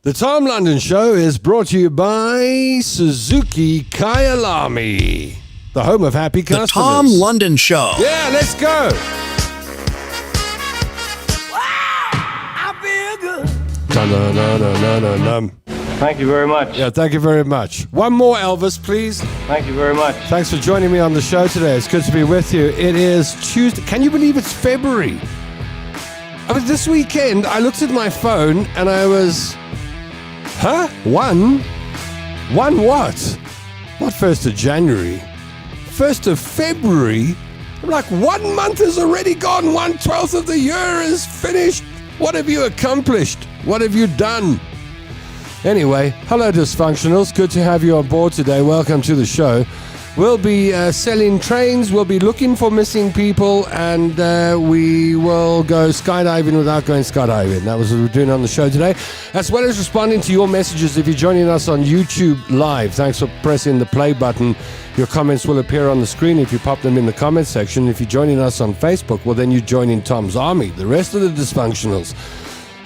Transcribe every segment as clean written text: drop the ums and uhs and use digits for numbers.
The Tom London Show is brought to you by Suzuki Kyalami, the home of happy customers. The Tom London Show. Yeah, let's go. Wow, I feel good. No. Thank you very much. Yeah, thank you very much. One more, Elvis, please. Thank you very much. Thanks for joining me on the show today. It's good to be with you. It is Tuesday. Can you believe it's February? I mean, this weekend, I looked at my phone and I was... One what? Not 1st of January. 1st of February? I'm like, 1 month is already gone. 1/12 of the year is finished. What have you accomplished? What have you done? Anyway, hello Dysfunctionals. Good to have you on board today. Welcome to the show. We'll be selling trains, we'll be looking for missing people, and we will go skydiving without going skydiving. That was what we're doing on the show today. As well as responding to your messages if you're joining us on YouTube Live. Thanks for pressing the play button. Your comments will appear on the screen if you pop them in the comment section. If you're joining us on Facebook, well then you join in Tom's army, the rest of the Dysfunctionals.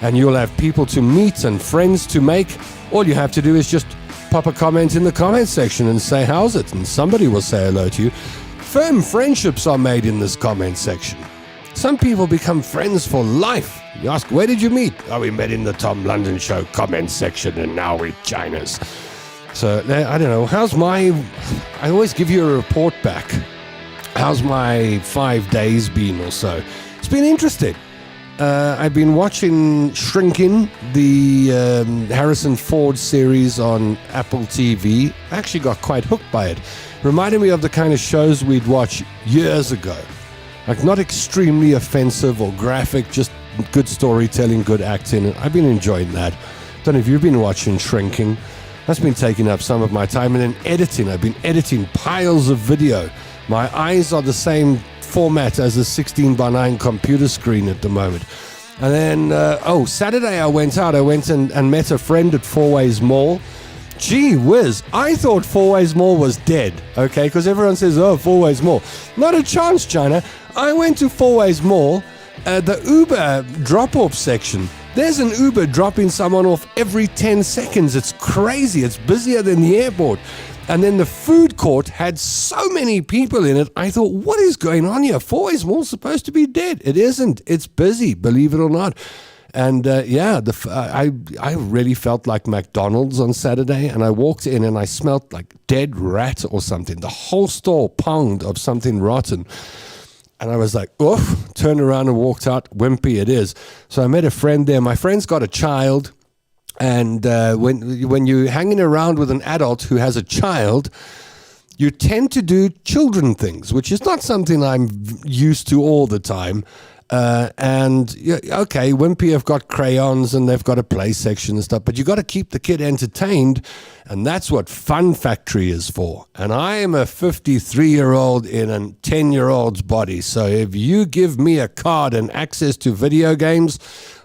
And you'll have people to meet and friends to make. All you have to do is just pop a comment in the comment section and say how's it, and somebody will say hello to you. Firm friendships are made in this comment section. Some people become friends for life. You ask, where did you meet? Oh, we met in the Tom London Show comment section and now we're Chinas. So, I don't know, I always give you a report back. How's my 5 days been or so? It's been interesting. I've been watching Shrinking, the Harrison Ford series on Apple TV. I actually got quite hooked by it. Reminded me of the kind of shows we'd watch years ago. Like not extremely offensive or graphic, just good storytelling, good acting. I've been enjoying that. Don't know if you've been watching Shrinking. That's been taking up some of my time. And then editing. I've been editing piles of video. My eyes are the same format as a 16:9 computer screen at the moment. And then, Saturday I went and met a friend at Four Ways Mall. Gee whiz, I thought Four Ways Mall was dead, okay? Because everyone says, oh, Four Ways Mall. Not a chance, China. I went to Four Ways Mall, the Uber drop-off section. There's an Uber dropping someone off every 10 seconds. It's crazy. It's busier than the airport. And then the food court had so many people in it. I thought, what is going on here? Four Ways Mall's supposed to be dead. It isn't. It's busy, believe it or not. And I really felt like McDonald's on Saturday. And I walked in and I smelled like dead rat or something. The whole store ponged of something rotten. And I was like, oof, turned around and walked out. Wimpy it is. So I met a friend there. My friend's got a child. And when you're hanging around with an adult who has a child, you tend to do children things, which is not something I'm used to all the time. Wimpy have got crayons and they've got a play section and stuff, but you got to keep the kid entertained, and that's what Fun Factory is for. And I am a 53-year-old in a 10-year-old's body, so if you give me a card and access to video games,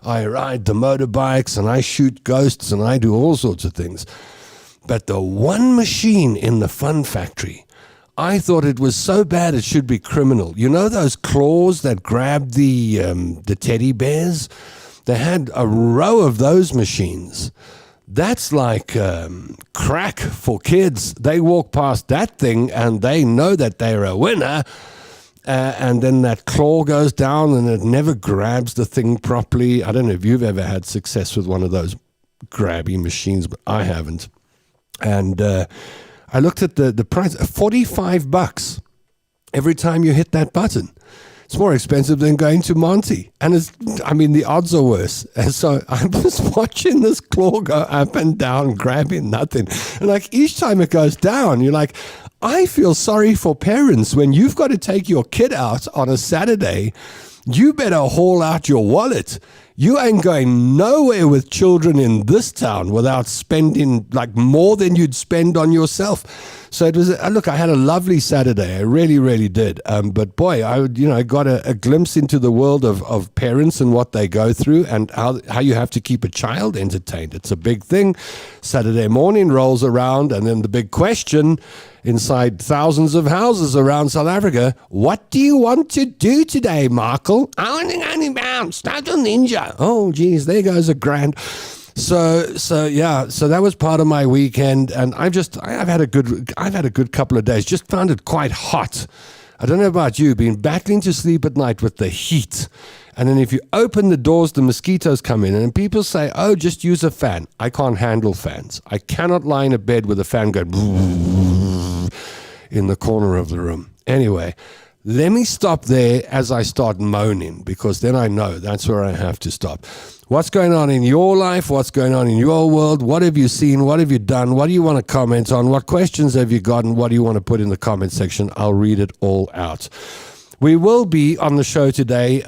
I ride the motorbikes and I shoot ghosts and I do all sorts of things. But the one machine in the Fun Factory, I thought it was so bad it should be criminal. You know those claws that grab the teddy bears? They had a row of those machines. That's like crack for kids. They walk past that thing and they know that they're a winner. And then that claw goes down and it never grabs the thing properly. I don't know if you've ever had success with one of those grabby machines, but I haven't. And I looked at the price, $45 every time you hit that button. It's more expensive than going to Monty. And the odds are worse. And so I was watching this claw go up and down, grabbing nothing. And like each time it goes down, you're like, I feel sorry for parents when you've got to take your kid out on a Saturday. You better haul out your wallet. You ain't going nowhere with children in this town without spending like more than you'd spend on yourself. So it was, I had a lovely Saturday. I really, really did. But boy, I got a glimpse into the world of parents and what they go through and how you have to keep a child entertained. It's a big thing. Saturday morning rolls around, and then the big question inside thousands of houses around South Africa, what do you want to do today, Michael? I want to go down, start a ninja. Oh, geez, there goes a grand. So that was part of my weekend, and I've had a good couple of days. Just found it quite hot. I don't know about you, been battling to sleep at night with the heat. And then if you open the doors, the mosquitoes come in. And people say, oh, just use a fan. I can't handle fans. I cannot lie in a bed with a fan going in the corner of the room. Anyway, let me stop there as I start moaning, because then I know that's where I have to stop. What's going on in your life? What's going on in your world? What have you seen? What have you done? What do you want to comment on? What questions have you gotten? What do you want to put in the comment section? I'll read it all out. We will be on the show today.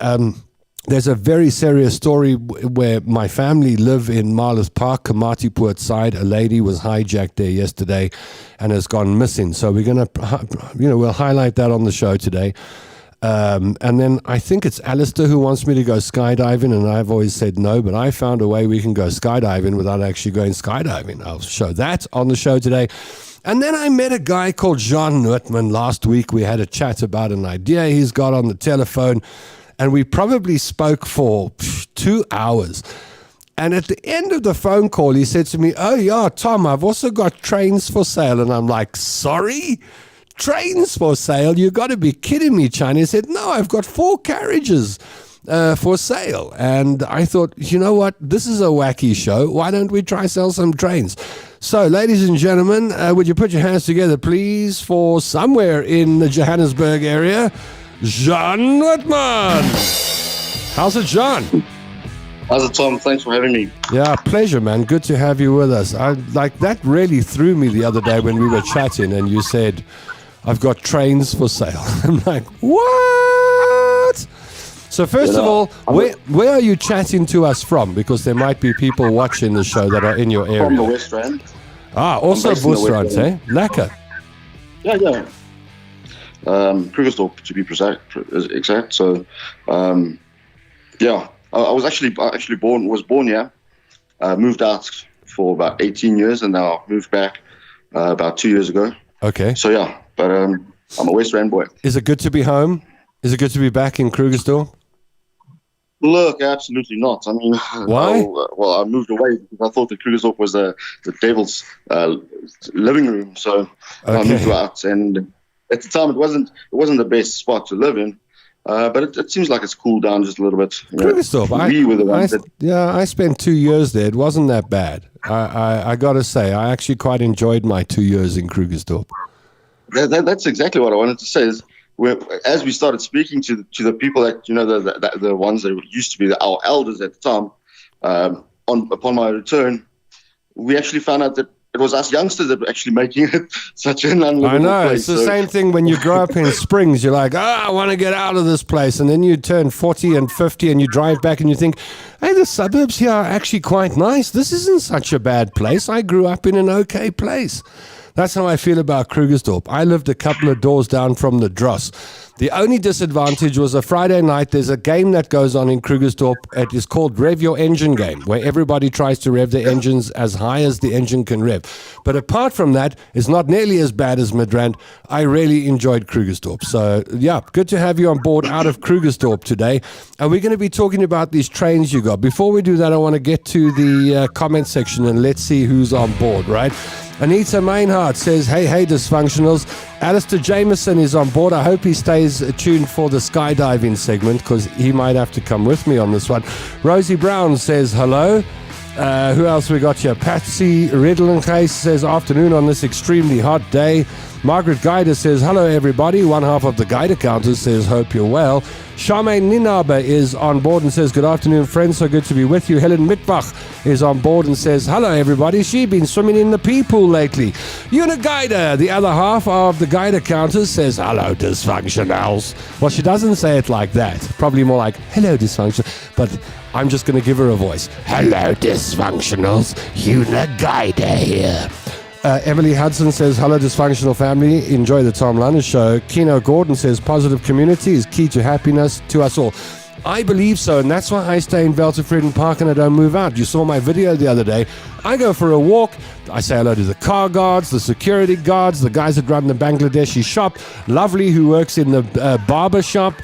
There's a very serious story where my family live in Marloth Park, Komatipoort side. A lady was hijacked there yesterday and has gone missing. So we're going to, we'll highlight that on the show today. And then I think it's Alistair who wants me to go skydiving, and I've always said no, but I found a way we can go skydiving without actually going skydiving. I'll show that on the show today. And then I met a guy called Jean Nootman last week. We had a chat about an idea he's got on the telephone, and we probably spoke for 2 hours. And at the end of the phone call, he said to me, oh yeah, Tom, I've also got trains for sale. And I'm like, sorry? Trains for sale? You got to be kidding me, China. He said, no, I've got 4 carriages for sale. And I thought, you know what? This is a wacky show. Why don't we try sell some trains? So, ladies and gentlemen, would you put your hands together, please, for somewhere in the Johannesburg area, Jean Nootman. How's it, Jean? How's it, Tom? Thanks for having me. Yeah, pleasure, man. Good to have you with us. That really threw me the other day when we were chatting and you said, I've got trains for sale. I'm like, what? So first of all, where are you chatting to us from? Because there might be people watching the show that are in your area. From the West Rand. Ah, also Busrand, eh? Lekker. Yeah. Krugersdorp, to be exact. So, I was born here. Moved out for about 18 years, and now moved back about 2 years ago. Okay. So yeah, but I'm a West Rand boy. Is it good to be home? Is it good to be back in Krugersdorp? Look, absolutely not. I mean, why? I moved away because I thought that Krugersdorp was the devil's living room. So I moved out, and at the time it wasn't the best spot to live in. But it seems like it's cooled down just a little bit. Krugersdorp. I spent 2 years there. It wasn't that bad. I got to say, I actually quite enjoyed my 2 years in Krugersdorp. That's exactly what I wanted to say. Is as we started speaking to the people that the ones that used to be our elders at the time, upon my return, we actually found out that it was us youngsters that were actually making it such an unlivable place. I know. It's the same thing when you grow up in Springs. You're like, I want to get out of this place. And then you turn 40 and 50 and you drive back and you think, hey, the suburbs here are actually quite nice. This isn't such a bad place. I grew up in an okay place. That's how I feel about Krugersdorp. I lived a couple of doors down from the Dross. The only disadvantage was a Friday night. There's a game that goes on in Krugersdorp. It is called Rev Your Engine Game, where everybody tries to rev their engines as high as the engine can rev. But apart from that, it's not nearly as bad as Midrand. I really enjoyed Krugersdorp. So, yeah, good to have you on board out of Krugersdorp today. And we're going to be talking about these trains you got. Before we do that, I want to get to the comment section and let's see who's on board, right? Anita Mainhardt says, hey, dysfunctionals. Alistair Jameson is on board. I hope he stays tuned for the skydiving segment because he might have to come with me on this one. Rosie Brown says, hello. Who else we got here? Patsy Riddlencase says, afternoon on this extremely hot day. Margaret Guider says, hello everybody. One half of the Guider Counters says, hope you're well. Charmaine Ninabe is on board and says, good afternoon friends, so good to be with you. Helen Mitbach is on board and says, hello everybody. She's been swimming in the pee pool lately. Una Guider, the other half of the Guider Counters, says, hello dysfunctionals. Well, she doesn't say it like that. Probably more like, hello dysfunction. But I'm just going to give her a voice. Hello dysfunctionals. Una Guider here. Emily Hudson says, hello dysfunctional family, enjoy the Tom London show. Keno Gordon says, positive community is key to happiness to us all. I believe so, and that's why I stay in Veltervreden Park and I don't move out. You saw my video the other day. I go for a walk. I say hello to the car guards, the security guards, the guys that run the Bangladeshi shop, Lovely who works in the barber shop,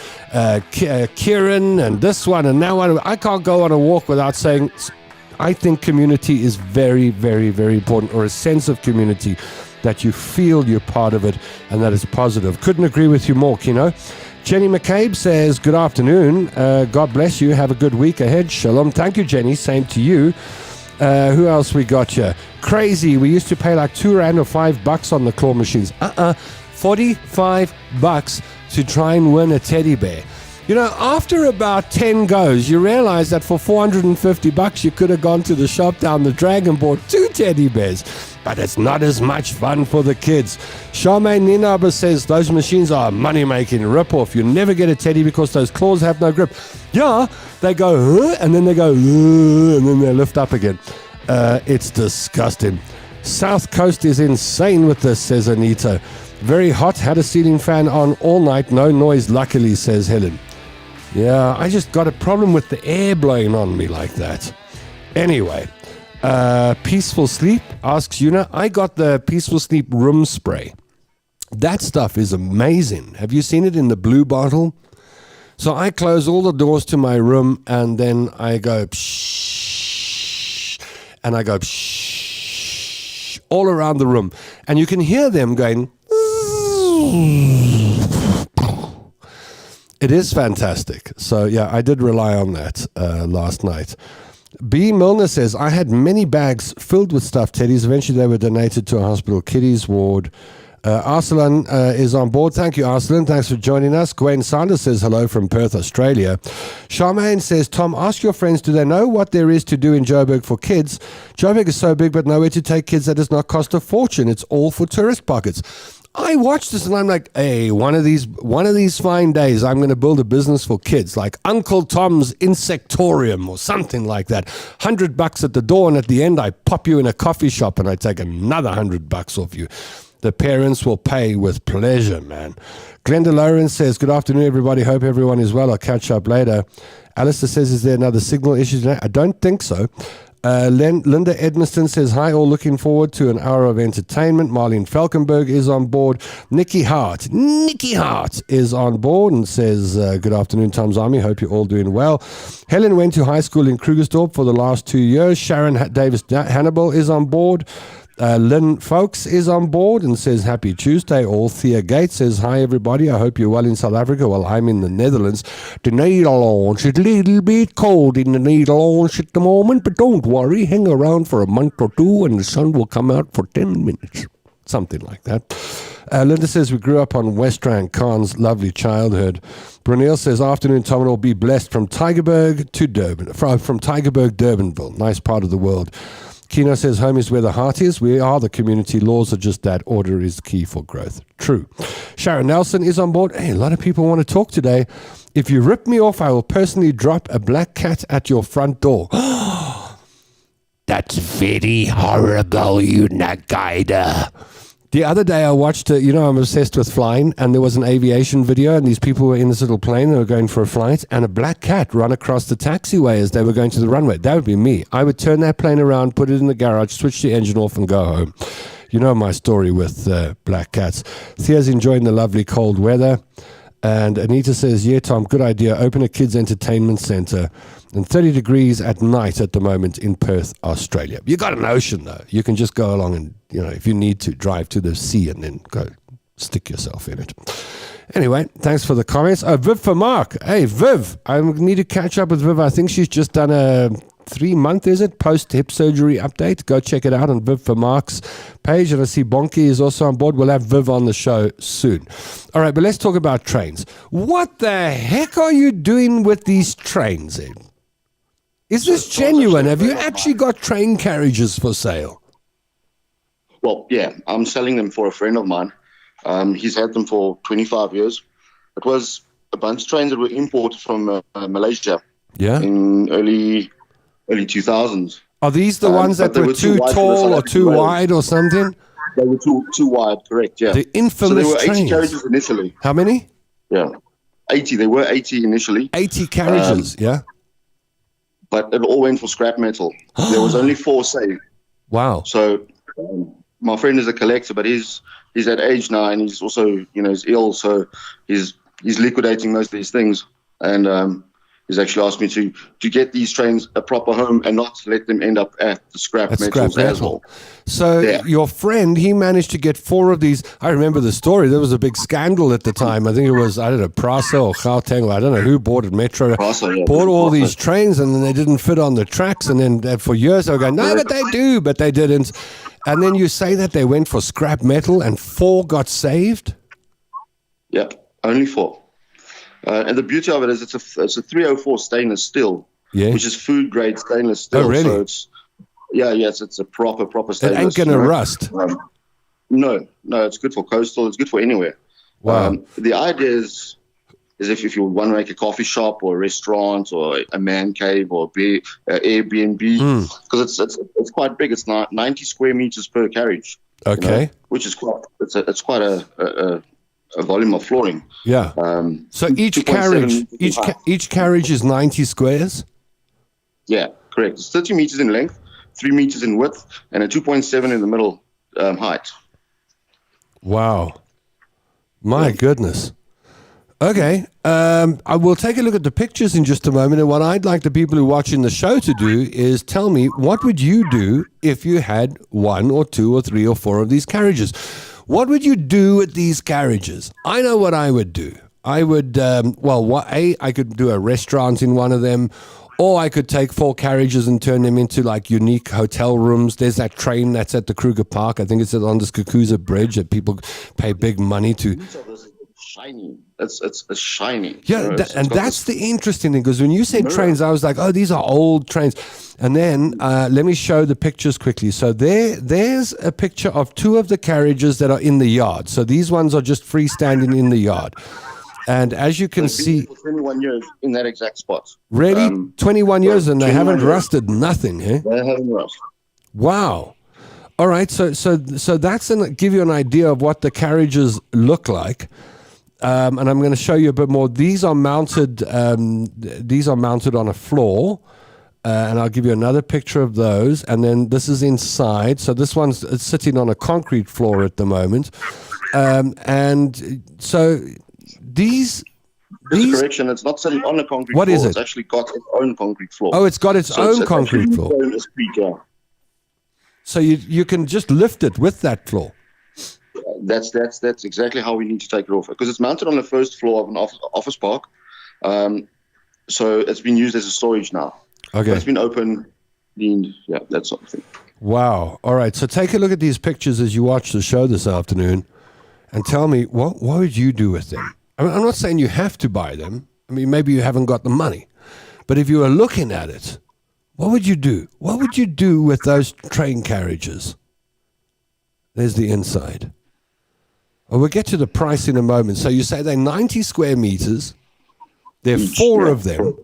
Kieran and this one and that one. I can't go on a walk without saying, I think community is very, very, very important, or a sense of community that you feel you're part of it and that it's positive. Couldn't agree with you more, Kino. Jenny McCabe says, good afternoon. God bless you. Have a good week ahead. Shalom. Thank you, Jenny. Same to you. Who else we got here? Crazy. We used to pay like $2 or $5 on the claw machines. $45 to try and win a teddy bear. You know, after about 10 goes, you realize that for $450 you could have gone to the shop down the drag and bought 2 teddy bears. But it's not as much fun for the kids. Charmaine Ninaba says those machines are a money-making rip-off. You never get a teddy because those claws have no grip. Yeah, they go, and then they go, and then they lift up again. It's disgusting. South Coast is insane with this, says Anita. Very hot, had a ceiling fan on all night, no noise, luckily, says Helen. Yeah, I just got a problem with the air blowing on me like that. Anyway, Peaceful Sleep asks Una, I got the Peaceful Sleep room spray. That stuff is amazing. Have you seen it in the blue bottle? So I close all the doors to my room and then I go pshh, and I go pshh all around the room. And you can hear them going. It is fantastic. So, yeah, I did rely on that last night. B. Milner says, I had many bags filled with stuffed teddies. Eventually, they were donated to a hospital kiddies ward. Arsalan is on board. Thank you, Arsalan. Thanks for joining us. Gwen Sanders says hello from Perth, Australia. Charmaine says, Tom, ask your friends, do they know what there is to do in Joburg for kids? Joburg is so big, but nowhere to take kids that does not cost a fortune. It's all for tourist pockets. I watched this and I'm like, hey, one of these fine days, I'm going to build a business for kids, like Uncle Tom's Insectorium or something like that. $100 at the door, and at the end, I pop you in a coffee shop and I take another $100 off you. The parents will pay with pleasure, man. Glenda Lawrence says, good afternoon, everybody. Hope everyone is well. I'll catch up later. Alistair says, is there another signal issue today? I don't think so. Linda Edmiston says, hi, all looking forward to an hour of entertainment. Marlene Falkenberg is on board. Nikki Hart is on board and says, good afternoon, Tom's Army. Hope you're all doing well. Helen went to high school in Krugersdorp for the last 2 years. Sharon Davis Hannibal is on board. Lynn Folks is on board and says, happy Tuesday. All Thea Gates says, hi, everybody. I hope you're well in South Africa. Well, I'm in the Netherlands. The Netherlands, it's a little bit cold in the Netherlands at the moment, but don't worry. Hang around for a month or two and the sun will come out for 10 minutes. Something like that. Linda says, we grew up on West Rand Khan's lovely childhood. Brunel says, afternoon, Tom, and all be blessed from Tygerberg to Durban. From Tygerberg, Durbanville. Nice part of the world. Kino says, home is where the heart is. We are the community. Laws are just that. Order is key for growth. True. Sharon Nelson is on board. Hey, a lot of people want to talk today. If you rip me off, I will personally drop a black cat at your front door. That's very horrible, you Nagaida. The other day I watched, I'm obsessed with flying, and there was an aviation video, and these people were in this little plane, they were going for a flight, and a black cat ran across the taxiway as they were going to the runway. That would be me. I would turn that plane around, put it in the garage, switch the engine off, and go home. You know my story with black cats. Thea's enjoying the lovely cold weather. And Anita says, yeah, Tom, good idea. Open a kids' entertainment center. And 30 degrees at night at the moment in Perth, Australia. You got an ocean, though. You can just go along and, if you need to, drive to the sea and then go stick yourself in it. Anyway, thanks for the comments. Oh, Viv for Mark. Hey, Viv. I need to catch up with Viv. I think she's just done a 3-month, is it? Post-hip surgery update. Go check it out on Viv for Mark's page. And I see Bonky is also on board. We'll have Viv on the show soon. All right, but let's talk about trains. What the heck are you doing with these trains, Ed? Is this genuine? Have you actually got train carriages for sale? Well, yeah, I'm selling them for a friend of mine. He's had them for 25 years. It was a bunch of trains that were imported from Malaysia in early 2000s. Are these the ones that were too tall or too wide or something? They were too wide, correct, yeah. The infamous so there were 80 trains. carriages initially. How many? Yeah, 80. There were 80 initially. 80 carriages, yeah. But it all went for scrap metal. There was only 4 saved. Wow. So my friend is a collector, but he's at age now, and he's also, he's ill, so he's liquidating most of these things. And He's actually asked me to get these trains a proper home and not let them end up at the scrap metals as well. So your friend, he managed to get 4 of these. I remember the story. There was a big scandal at the time. I think it was, I don't know, Prasa or Gauteng, or I don't know who bought it. Metro bought all these trains, and then they didn't fit on the tracks. And then for years they were going, no, but they do, but they didn't. And then you say that they went for scrap metal and 4 got saved? Yeah, only 4. And the beauty of it is it's a 304 stainless steel, which is food grade stainless steel. Oh, really? So it's a proper stainless. It ain't going to rust. No, it's good for coastal. It's good for anywhere. Wow. The idea is if you want to make a coffee shop or a restaurant or a man cave or Airbnb, because it's quite big. It's 90 square meters per carriage. Okay. Which is quite a volume of flooring. Yeah. So each carriage is 90 squares? Yeah, correct. It's 30 meters in length, 3 meters in width, and a 2.7 in the middle height. Wow. My goodness. Okay. I will take a look at the pictures in just a moment. And what I'd like the people who are watching the show to do is tell me, what would you do if you had 1 or 2 or 3 or 4 of these carriages? What would you do with these carriages? I know what I would do. I would, I could do a restaurant in one of them, or I could take 4 carriages and turn them into like unique hotel rooms. There's that train that's at the Kruger Park. I think it's on the Skukuza Bridge that people pay big money to. Shiny. It's shiny. Yeah, that's the interesting thing, because when you said trains, I was like, oh, these are old trains. And then let me show the pictures quickly. So there's a picture of 2 of the carriages that are in the yard. So these ones are just freestanding in the yard. And as you can see, 21 years in that exact spot. Really? 21 years, and they haven't rusted nothing, eh? They haven't rusted. Wow. All right. So that's give you an idea of what the carriages look like. And I'm going to show you a bit more. These are mounted. These are mounted on a floor, and I'll give you another picture of those. And then this is inside. So this one's sitting on a concrete floor at the moment. And so these. Correction, it's not sitting on a concrete floor. What is it? It's actually got its own concrete floor. Oh, it's got its own concrete floor. So you can just lift it with that floor. That's exactly how we need to take it off, because it's mounted on the first floor of an office park. So it's been used as a storage now. Okay. But it's been open, cleaned, that sort of thing. Wow. All right. So take a look at these pictures as you watch the show this afternoon, and tell me what would you do with them? I mean, I'm not saying you have to buy them. I mean, maybe you haven't got the money, but if you were looking at it, what would you do? What would you do with those train carriages? There's the inside. Well, we'll get to the price in a moment. So you say they're 90 square meters. There are 4 of them.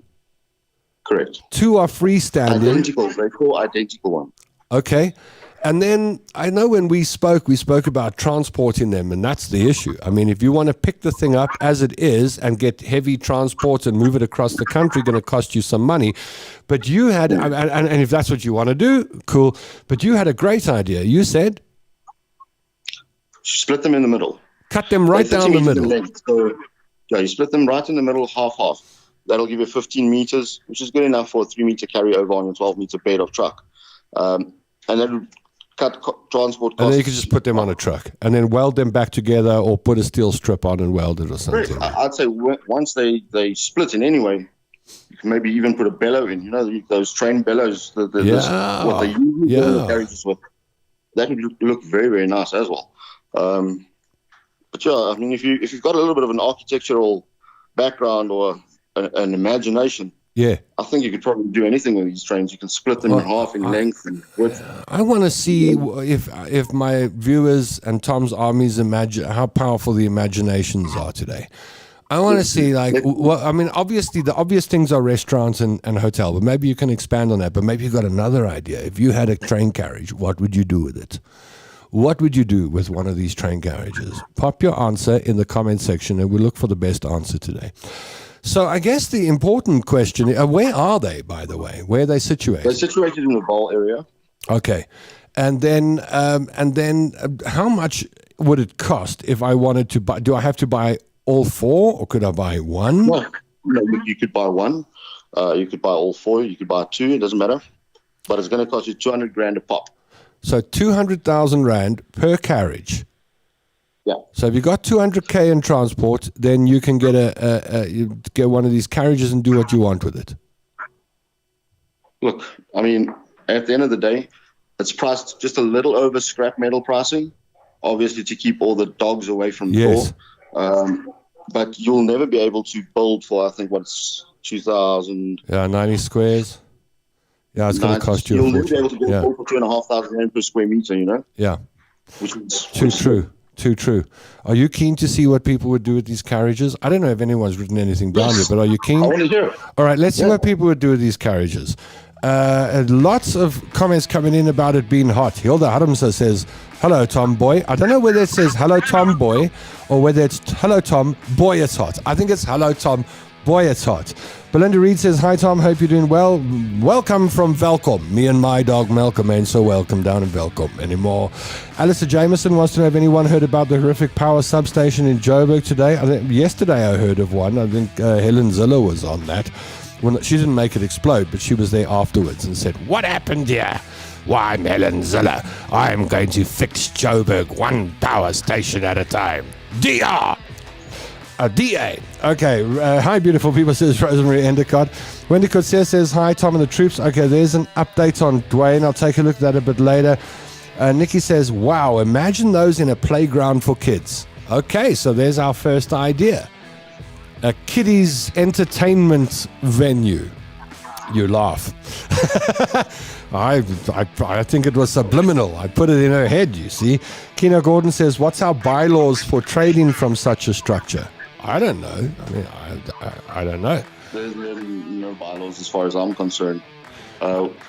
Correct. 2 are freestanding. Identical. They're 4 identical ones. Okay. And then I know when we spoke about transporting them, and that's the issue. I mean, if you want to pick the thing up as it is and get heavy transports and move it across the country, going to cost you some money. But you had, and if that's what you want to do, cool. But you had a great idea. You said? Split them in the middle. Cut them right down the middle. So, you split them right in the middle, half. That'll give you 15 meters, which is good enough for a 3-meter carryover on a 12-meter bed of truck. And then cut transport costs. And then you can just put them on a truck and then weld them back together, or put a steel strip on and weld it or something. I'd say once they split in anyway, you can maybe even put a bellow in. You know, those train bellows, what they usually do in the carriages with. That would look very, very nice as well. But I mean, if you've got a little bit of an architectural background or an imagination, I think you could probably do anything with these trains. You can split them in half in length and width. I want to see if my viewers and Tom's armies imagine how powerful the imaginations are today. I want to see, I mean, obviously the obvious things are restaurants and hotel, but maybe you can expand on that. But maybe you've got another idea. If you had a train carriage, what would you do with it? What would you do with one of these train carriages? Pop your answer in the comment section, and we'll look for the best answer today. So I guess the important question, where are they, by the way? Where are they situated? They're situated in the Vaal area. Okay. And then how much would it cost if I wanted to buy? Do I have to buy all 4, or could I buy one? Well, no, you could buy one. You could buy all 4. You could buy 2. It doesn't matter. But it's going to cost you 200 grand a pop. So 200,000 rand per carriage. Yeah. So if you got 200K in transport, then you can get you get one of these carriages and do what you want with it. Look, I mean, at the end of the day, it's priced just a little over scrap metal pricing, obviously to keep all the dogs away from the door. But you'll never be able to build for, I think, what's 2,000. Yeah, 90 squares. Yeah, it's going to cost you a fortune. You'll never be able to build for 2,500 rand per square meter, you know? Yeah. Which is Too true. Are you keen to see what people would do with these carriages? I don't know if anyone's written anything down here, but are you keen? I want to hear it. All right, let's see what people would do with these carriages. Lots of comments coming in about it being hot. Hilda Adamsa says, hello, Tom Boy. I don't know whether it says hello, Tom Boy, or whether it's hello, Tom Boy, it's hot. I think it's hello, Tom Boy, it's hot. Belinda Reed says, hi, Tom. Hope you're doing well. Welcome from Velkom. Me and my dog Malcolm ain't so welcome down in Velkom anymore. Alistair Jameson wants to know if anyone heard about the horrific power substation in Joburg today. I think yesterday I heard of one. I think Helen Ziller was on that. Well, she didn't make it explode, but she was there afterwards and said, what happened here? Why, I'm Helen Ziller. I'm going to fix Joburg one power station at a time. DR! A DA. Okay. Hi, beautiful people, says Rosemary Endicott. Wendy Coetzee says, hi, Tom and the troops. Okay, there's an update on Dwayne. I'll take a look at that a bit later. Nikki says, wow, imagine those in a playground for kids. Okay, so there's our first idea. A kiddies entertainment venue. You laugh. I think it was subliminal. I put it in her head, you see. Keno Gordon says, what's our bylaws for trading from such a structure? I don't know. I mean, I don't know. There's no bylaws as far as I'm concerned.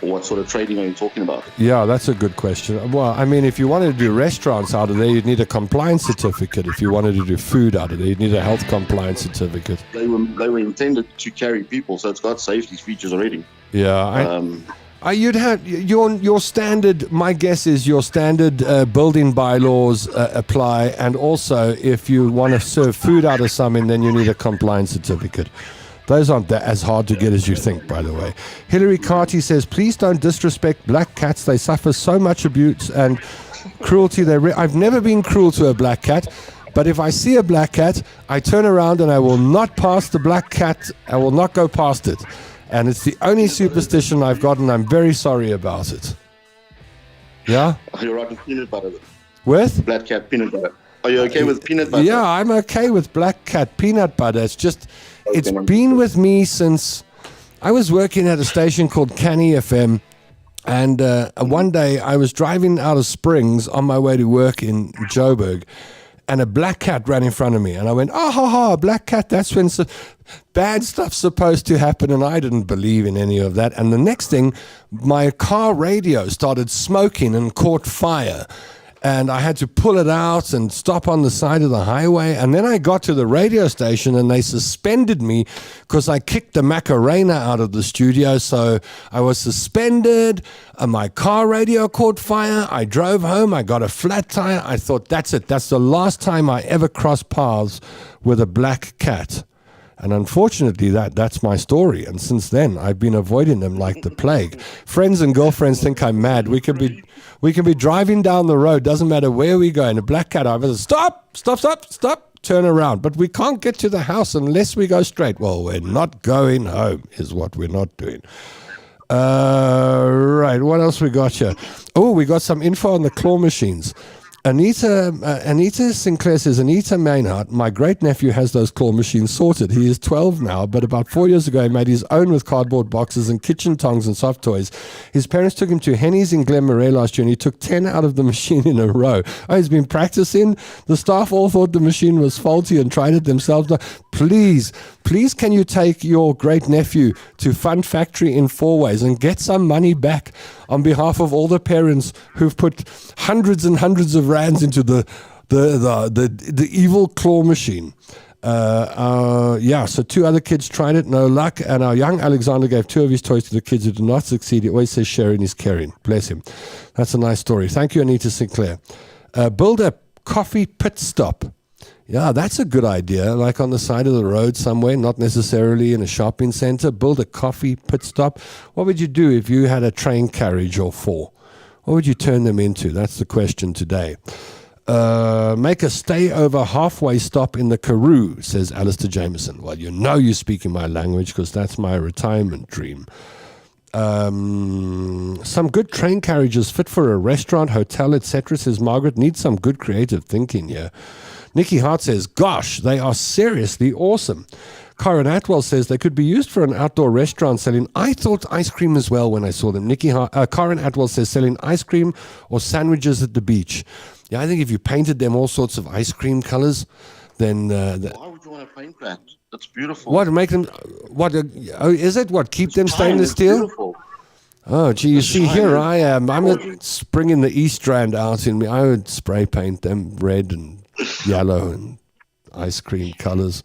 What sort of trading are you talking about? Yeah, that's a good question. Well, I mean, if you wanted to do restaurants out of there, you'd need a compliance certificate. If you wanted to do food out of there, you'd need a health compliance certificate. They were intended to carry people, so it's got safety features already. Yeah, you'd have your standard. My guess is your standard building bylaws apply, and also if you want to serve food out of something, then you need a compliance certificate. Those aren't as hard to get as you think, by the way. Hillary Carty says, please don't disrespect black cats. They suffer so much abuse and cruelty. I've never been cruel to a black cat, but if I see a black cat, I turn around and I will not pass the black cat. I will not go past it. And it's the only superstition I've got, and I'm very sorry about it. Yeah? You're right with peanut butter. With? Black cat peanut butter. Are you okay with peanut butter? Yeah, I'm okay with black cat peanut butter. It's just... It's been with me since I was working at a station called Canny FM, and one day I was driving out of Springs on my way to work in Joburg, and a black cat ran in front of me, and I went, oh, ha, ha, black cat, that's when bad stuff's supposed to happen, and I didn't believe in any of that. And the next thing, my car radio started smoking and caught fire. And I had to pull it out and stop on the side of the highway. And then I got to the radio station and they suspended me because I kicked the Macarena out of the studio. So I was suspended. My car radio caught fire. I drove home. I got a flat tire. I thought, that's it. That's the last time I ever crossed paths with a black cat. And unfortunately, that's my story. And since then, I've been avoiding them like the plague. Friends and girlfriends think I'm mad. We can be driving down the road. Doesn't matter where we go. And a black cat, I says, stop, turn around. But we can't get to the house unless we go straight. Well, we're not going home is what we're not doing. Right, what else we got here? Oh, we got some info on the claw machines. Anita Sinclair says, Anita Maynard, my great-nephew has those claw machines sorted. He is 12 now, but about 4 years ago he made his own with cardboard boxes and kitchen tongs and soft toys. His parents took him to Henny's in Glen Murray last year, and he took 10 out of the machine in a row. Oh, he's been practicing. The staff all thought the machine was faulty and tried it themselves. Please, can you take your great-nephew to Fun Factory in Four Ways and get some money back on behalf of all the parents who've put hundreds and hundreds of rands into the evil claw machine. So 2 other kids tried it, no luck, and our young Alexander gave 2 of his toys to the kids who did not succeed. He always says sharing is caring. Bless him. That's a nice story. Thank you, Anita Sinclair. Build a coffee pit stop Yeah, that's a good idea. Like on the side of the road somewhere, not necessarily in a shopping center. Build a coffee pit stop. What would you do if you had a train carriage or 4? What would you turn them into? That's the question today. Make a stay over halfway stop in the Karoo, says Alistair Jameson. Well, you know you're speaking my language because that's my retirement dream. Some good train carriages fit for a restaurant, hotel, etc., says Margaret. Need some good creative thinking here. Nikki Hart says, gosh, they are seriously awesome. Karen Atwell says they could be used for an outdoor restaurant selling. I thought ice cream as well when I saw them. Karen Atwell says selling ice cream or sandwiches at the beach. Yeah, I think if you painted them all sorts of ice cream colors, then... Why would you want to paint that? That's beautiful. What, make them... What is it? What, keep them stainless steel? Beautiful. Oh, gee, you see, here I am. I'm bringing the East Strand out in me. I would spray paint them red and yellow and ice cream colors.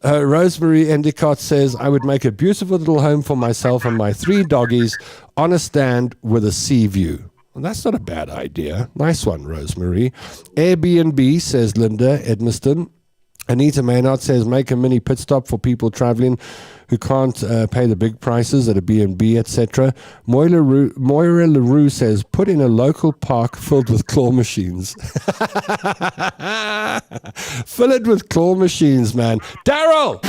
Rosemary Endicott says, I would make a beautiful little home for myself and my 3 doggies on a stand with a sea view. Well, that's not a bad idea. Nice one, Rosemary. Airbnb, says Linda Edmiston. Anita Maynard says, make a mini pit stop for people traveling who can't pay the big prices at a B&B, etc. Moira LaRue says, put in a local park filled with claw machines. Fill it with claw machines, man. Daryl!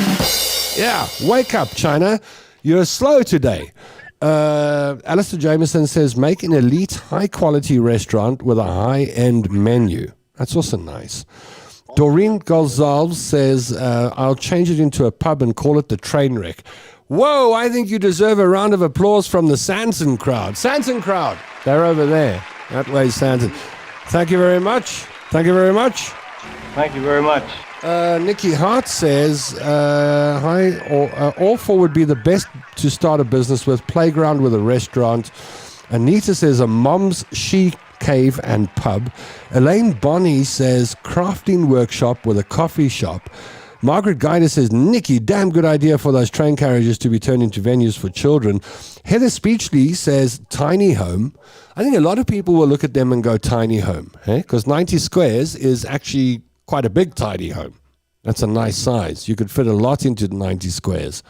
Yeah, wake up, China. You're slow today. Alistair Jameson says, make an elite, high-quality restaurant with a high-end menu. That's also nice. Doreen Gonzalez says, I'll change it into a pub and call it the Trainwreck. Whoa, I think you deserve a round of applause from the Sanson crowd. Sanson crowd. They're over there. That way, Sanson. Thank you very much. Thank you very much. Thank you very much. Nikki Hart says, all 4 would be the best to start a business with. Playground with a restaurant. Anita says, a mom's she cave and pub. Elaine Bonney says, crafting workshop with a coffee shop. Margaret Guider says, Nikki, damn good idea for those train carriages to be turned into venues for children. Heather Speechley says, tiny home. I think a lot of people will look at them and go tiny home, because 90 squares is actually quite a big tiny home. That's a nice size. You could fit a lot into 90 squares.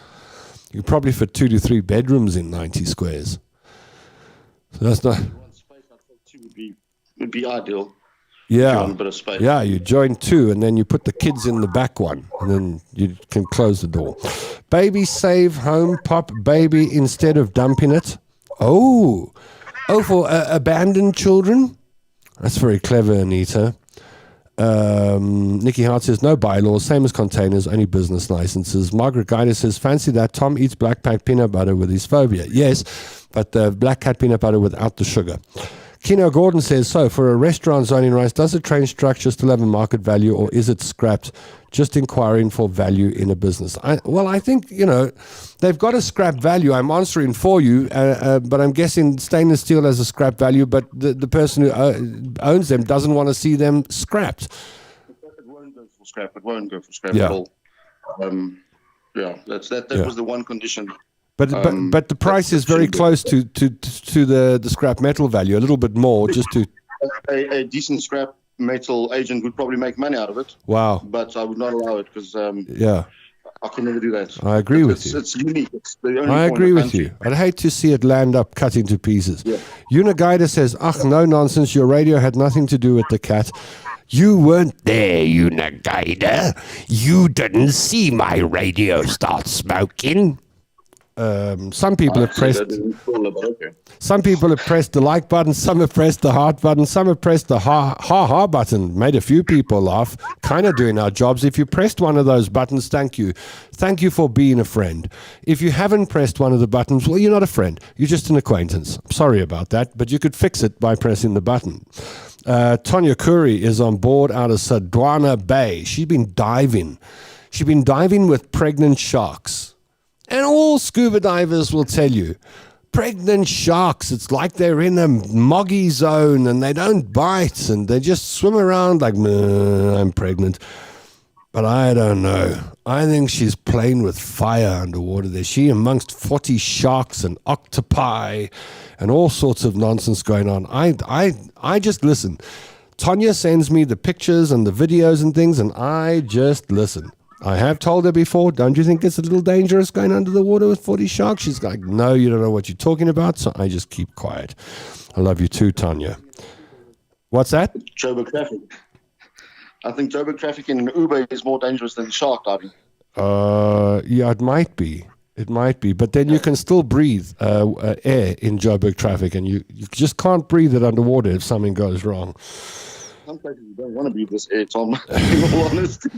You could probably fit 2 to 3 bedrooms in 90 squares. So that's not... Would be ideal. Yeah. A bit of space. Yeah, you join 2 and then you put the kids in the back one and then you can close the door. Baby save home pop baby instead of dumping it. Oh, for abandoned children? That's very clever, Anita. Nikki Hart says, no bylaws, same as containers, only business licenses. Margaret Guider says, fancy that, Tom eats black packed peanut butter with his phobia. Yes, but the black cat peanut butter without the sugar. Keno Gordon says, so for a restaurant zoning rights, does the train structure still have a market value or is it scrapped? Just inquiring for value in a business. I think, they've got a scrap value. I'm answering for you, but I'm guessing stainless steel has a scrap value, but the person who owns them doesn't want to see them scrapped. It won't go for scrap. It won't go for scrap Yeah. at all. That was the one condition. But the price is very close to the scrap metal value, a little bit more, just to... A decent scrap metal agent would probably make money out of it. Wow. But I would not allow it because yeah, I can never do that. I agree with you. It's unique. It's the only I form agree of with country. you. I'd hate to see it land up cut into pieces. Yeah. Uniguider says, ach, no nonsense, your radio had nothing to do with the cat. You weren't there, Uniguider. You didn't see my radio start smoking. Some people have pressed. Some people have pressed the like button. Some have pressed the heart button. Some have pressed the ha button. Made a few people laugh. Kind of doing our jobs. If you pressed one of those buttons, thank you. Thank you for being a friend. If you haven't pressed one of the buttons, well, you're not a friend. You're just an acquaintance. I'm sorry about that, but you could fix it by pressing the button. Tonya Curry is on board out of Sadwana Bay. She's been diving. She's been diving with pregnant sharks. And all scuba divers will tell you, pregnant sharks, it's like they're in a moggy zone and they don't bite and they just swim around like, I'm pregnant. But I don't know. I think she's playing with fire underwater there. She amongst 40 sharks and octopi and all sorts of nonsense going on. I just listen. Tanya sends me the pictures and the videos and things, and I just listen. I have told her before, don't you think it's a little dangerous going under the water with 40 sharks? She's like, no, you don't know what you're talking about, so I just keep quiet. I love you too, Tanya. What's that? Joburg traffic. I think Joburg traffic in an Uber is more dangerous than shark diving. Yeah, it might be. It might be, but then you can still breathe air in Joburg traffic, and you just can't breathe it underwater if something goes wrong. Some places you don't want to breathe this air, Tom, in all honesty.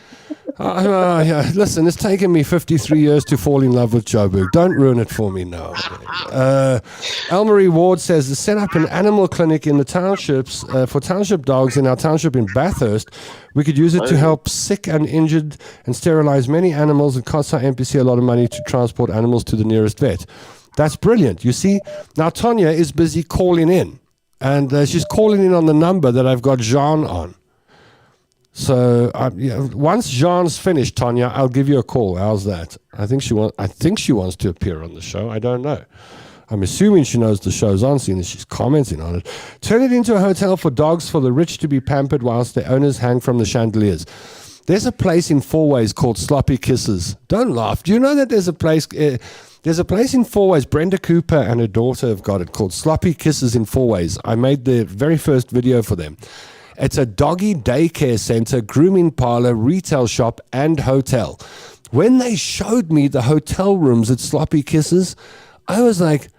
Yeah. Listen, it's taken me 53 years to fall in love with Joburg. Don't ruin it for me now. Elmarie Ward says to set up an animal clinic in the townships for township dogs in our township in Bathurst. We could use it to help sick and injured and sterilize many animals. It costs our NPC a lot of money to transport animals to the nearest vet. That's brilliant. You see, now Tanya is busy calling in, and she's calling in on the number that I've got Jean on. So once Jean's finished, Tanya, I'll give you a call. How's that? I think she wants to appear on the show. I don't know. I'm assuming she knows the show's on, seeing as she's commenting on it. Turn it into a hotel for dogs for the rich to be pampered whilst their owners hang from the chandeliers. There's a place in Four Ways called Sloppy Kisses. Don't laugh. Do you know that there's a place... There's a place in Four Ways, Brenda Cooper and her daughter have got it, called Sloppy Kisses in Four Ways. I made the very first video for them. It's a doggy daycare center, grooming parlor, retail shop, and hotel. When they showed me the hotel rooms at Sloppy Kisses, I was like,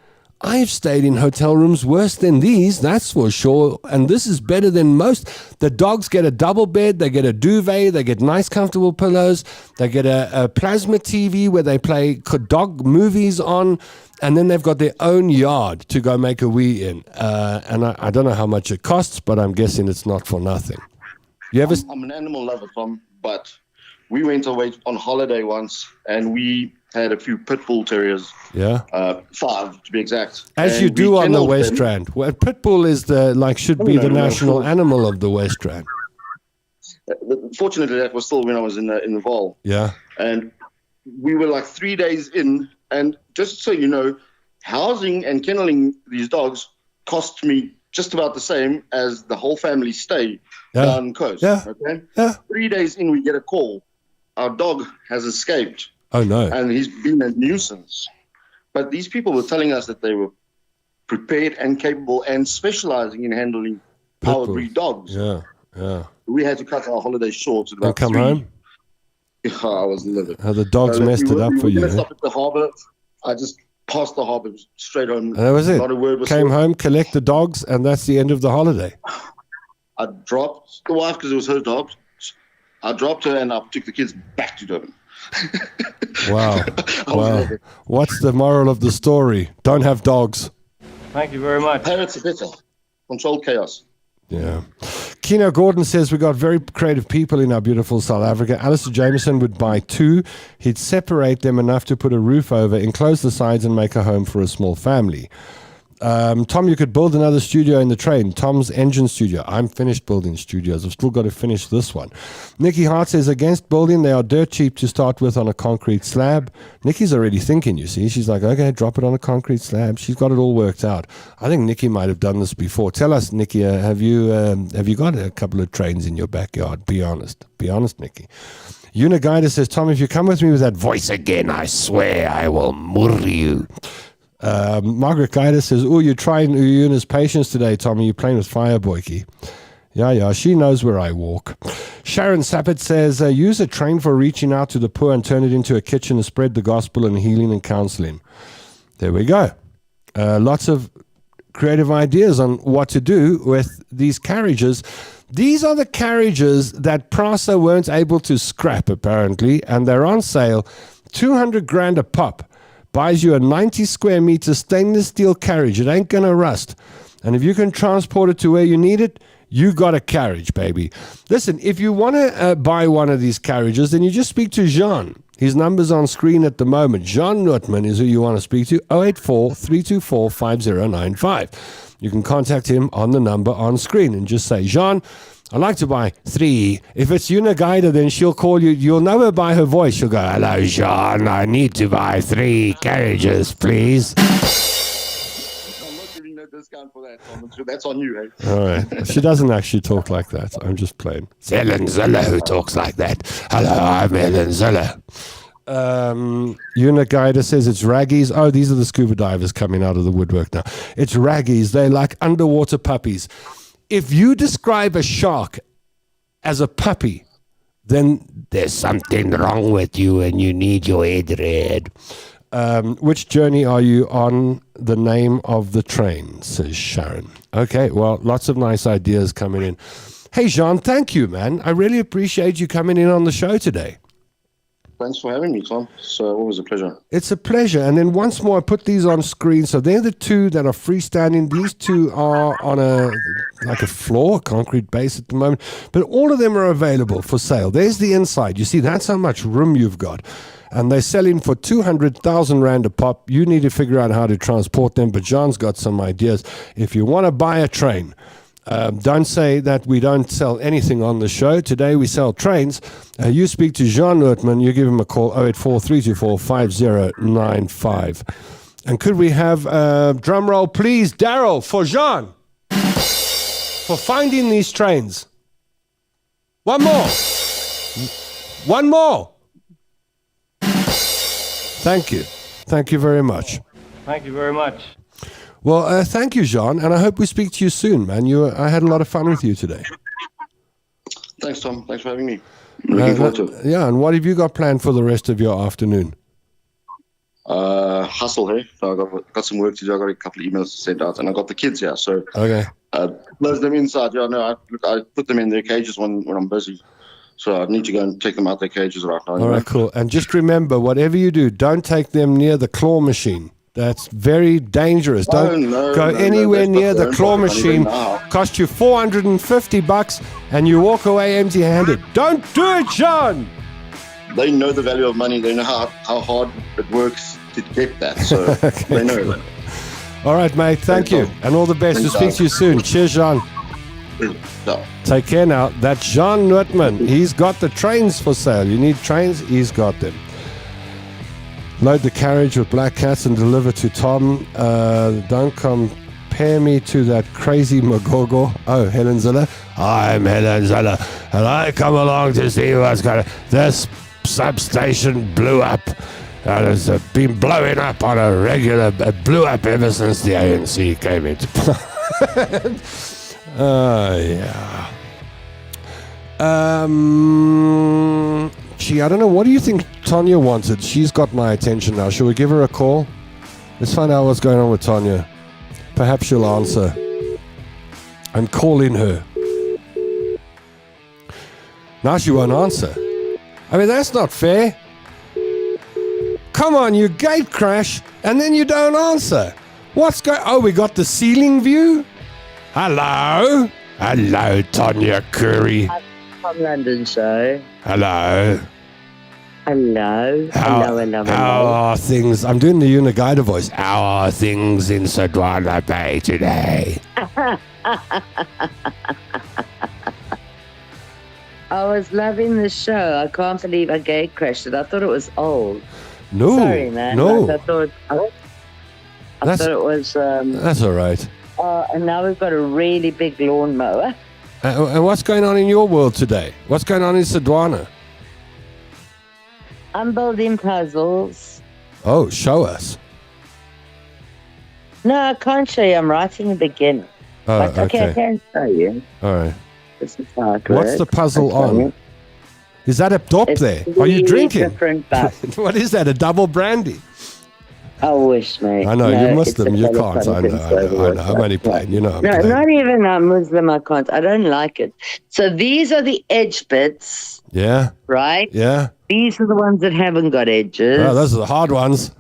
I've stayed in hotel rooms worse than these, that's for sure, and this is better than most. The dogs get a double bed, they get a duvet, they get nice comfortable pillows, they get a plasma TV where they play dog movies on, and then they've got their own yard to go make a wee in. And I don't know how much it costs, but I'm guessing it's not for nothing. I'm an animal lover, Tom, but we went away on holiday once, and we had a few pit bull terriers. Yeah. 5 to be exact. As and you do on the West them. Strand. Well, pit bull is should be the national animal of the West Strand. Fortunately, that was still when I was in the Val. Yeah. And we were like 3 days in, and just so you know, housing and kenneling these dogs cost me just about the same as the whole family stay down coast. Yeah. Okay. Yeah. 3 days in, we get a call. Our dog has escaped. Oh no! And he's been a nuisance. But these people were telling us that they were prepared and capable and specializing in handling power breed dogs. Yeah, yeah. We had to cut our holiday short. And come home? Yeah, I was livid. The dogs messed it up for you. We were going to stop at the harbour. I just passed the harbour straight home. And that was it. Not a word was Came said. home, collect the dogs, and that's the end of the holiday. I dropped the wife because it was her dog. I dropped her and I took the kids back to Durban. Wow. Wow. What's the moral of the story? Don't have dogs. Thank you very much. Parrots are better. Controlled chaos. Yeah. Keno Gordon says we got very creative people in our beautiful South Africa. Alistair Jameson would buy 2. He'd separate them enough to put a roof over, enclose the sides, and make a home for a small family. Tom, you could build another studio in the train. Tom's engine studio. I'm finished building studios. I've still got to finish this one. Nikki Hart says, against building, they are dirt cheap to start with on a concrete slab. Nikki's already thinking, you see. She's like, okay, drop it on a concrete slab. She's got it all worked out. I think Nikki might have done this before. Tell us, Nikki, have you got a couple of trains in your backyard? Be honest. Be honest, Nikki. Uniguida says, Tom, if you come with me with that voice again, I swear I will murder you. Margaret Guida says, oh, you're trying Una's patience today, Tommy. You're playing with fire, boyki. Yeah, she knows where I walk. Sharon Sappett says, use a train for reaching out to the poor and turn it into a kitchen to spread the gospel and healing and counseling. There we go. Lots of creative ideas on what to do with these carriages. These are the carriages that Prasa weren't able to scrap, apparently, and they're on sale. 200 grand a pop. Buys you a 90 square meter stainless steel carriage. It ain't going to rust. And if you can transport it to where you need it, you got a carriage, baby. Listen, if you want to buy one of these carriages, then you just speak to Jean. His number's on screen at the moment. Jean Nutman is who you want to speak to, 084-324-5095. You can contact him on the number on screen and just say, Jean, I'd like to buy 3. If it's Uniguida, then she'll call you. You'll know her by her voice. She'll go, hello, Jean. I need to buy 3 carriages, please. I'm not giving no discount. discount for that, Tom. That's on you, hey? All right. She doesn't actually talk like that. I'm just playing. It's Helen Ziller who talks like that. Hello, I'm Helen Ziller. Uniguider says it's raggies. Oh, these are the scuba divers coming out of the woodwork now. It's raggies. They're like underwater puppies. If you describe a shark as a puppy, then there's something wrong with you and you need your head read. Which journey are you on? The name of the train, says Sharon. Okay, well, lots of nice ideas coming in. Hey, Jean, thank you, man. I really appreciate you coming in on the show today. Thanks for having me, Tom. It's always a pleasure. It's a pleasure. And then once more, I put these on screen. So they're the two that are freestanding. These two are on a floor, concrete base at the moment. But all of them are available for sale. There's the inside. You see, that's how much room you've got. And they're selling for 200,000 Rand a pop. You need to figure out how to transport them. But John's got some ideas. If you want to buy a train, don't say that we don't sell anything on the show. Today we sell trains. You speak to Jean Noortman. You give him a call, 084-324-5095. And could we have drum roll, please, Daryl, for Jean, for finding these trains. One more. One more. Thank you. Thank you very much. Thank you very much. Well, thank you, Jean, and I hope we speak to you soon, man. I had a lot of fun with you today. Thanks, Tom. Thanks for having me. Looking forward to it. Yeah, and what have you got planned for the rest of your afternoon? Hustle, hey? So I got some work to do. I got a couple of emails to send out, and I got the kids here, so okay. Close them inside. Yeah, no, I put them in their cages when I'm busy. So I need to go and take them out their cages right now. All right, cool. And just remember, whatever you do, don't take them near the claw machine. That's very dangerous. Don't go anywhere near the claw machine. Cost you $450 and you walk away empty-handed. Don't do it, John! They know the value of money. They know how hard it works to get that. So okay, they know that. All right, mate. Thank you. And all the best. We'll speak to you soon. Cheers, Jean. Take care now. That's Jean Noortman. He's got the trains for sale. You need trains? He's got them. Load the carriage with black cats and deliver to Tom. Don't compare me to that crazy Magogo. Oh, Helen Ziller. I'm Helen Ziller, and I come along to see what's going on. This substation blew up. And it's been blowing up on a regular. It blew up ever since the ANC came into power. Yeah. Gee, I don't know. What do you think Tonya wanted? She's got my attention now. Should we give her a call? Let's find out what's going on with Tonya. Perhaps she'll answer. I'm calling her. Now she won't answer. I mean, that's not fair. Come on, you gate crash, and then you don't answer. What's going... Oh, we got the ceiling view? Hello? Hello, Tonya Curry. From London show. Hello. Hello. How are things? I'm doing the Uniguider voice. How are things in Sodwana Bay today? I was loving the show. I can't believe I gate crashed it. I thought it was old. No. Sorry, man. No. Like, I thought it was... that's all right. And now we've got a really big lawnmower. And what's going on in your world today? What's going on in Sodwana? I'm building puzzles. Oh, show us. No, I can't show you. I'm writing a beginning. Oh, but, okay, I can show you. All right. This is how it What's works. the puzzle on? Is that a dop It's there? Are you drinking? Different buttons. What is that, a double brandy? I wish, mate. I know, No, you're it's Muslim. a You fellow can't. I know. I'm only playing. You know I'm No, playing. not even I'm Muslim. I can't. I don't like it. So these are the edge bits, Yeah? right? Yeah? These are the ones that haven't got edges. Oh, those are the hard ones.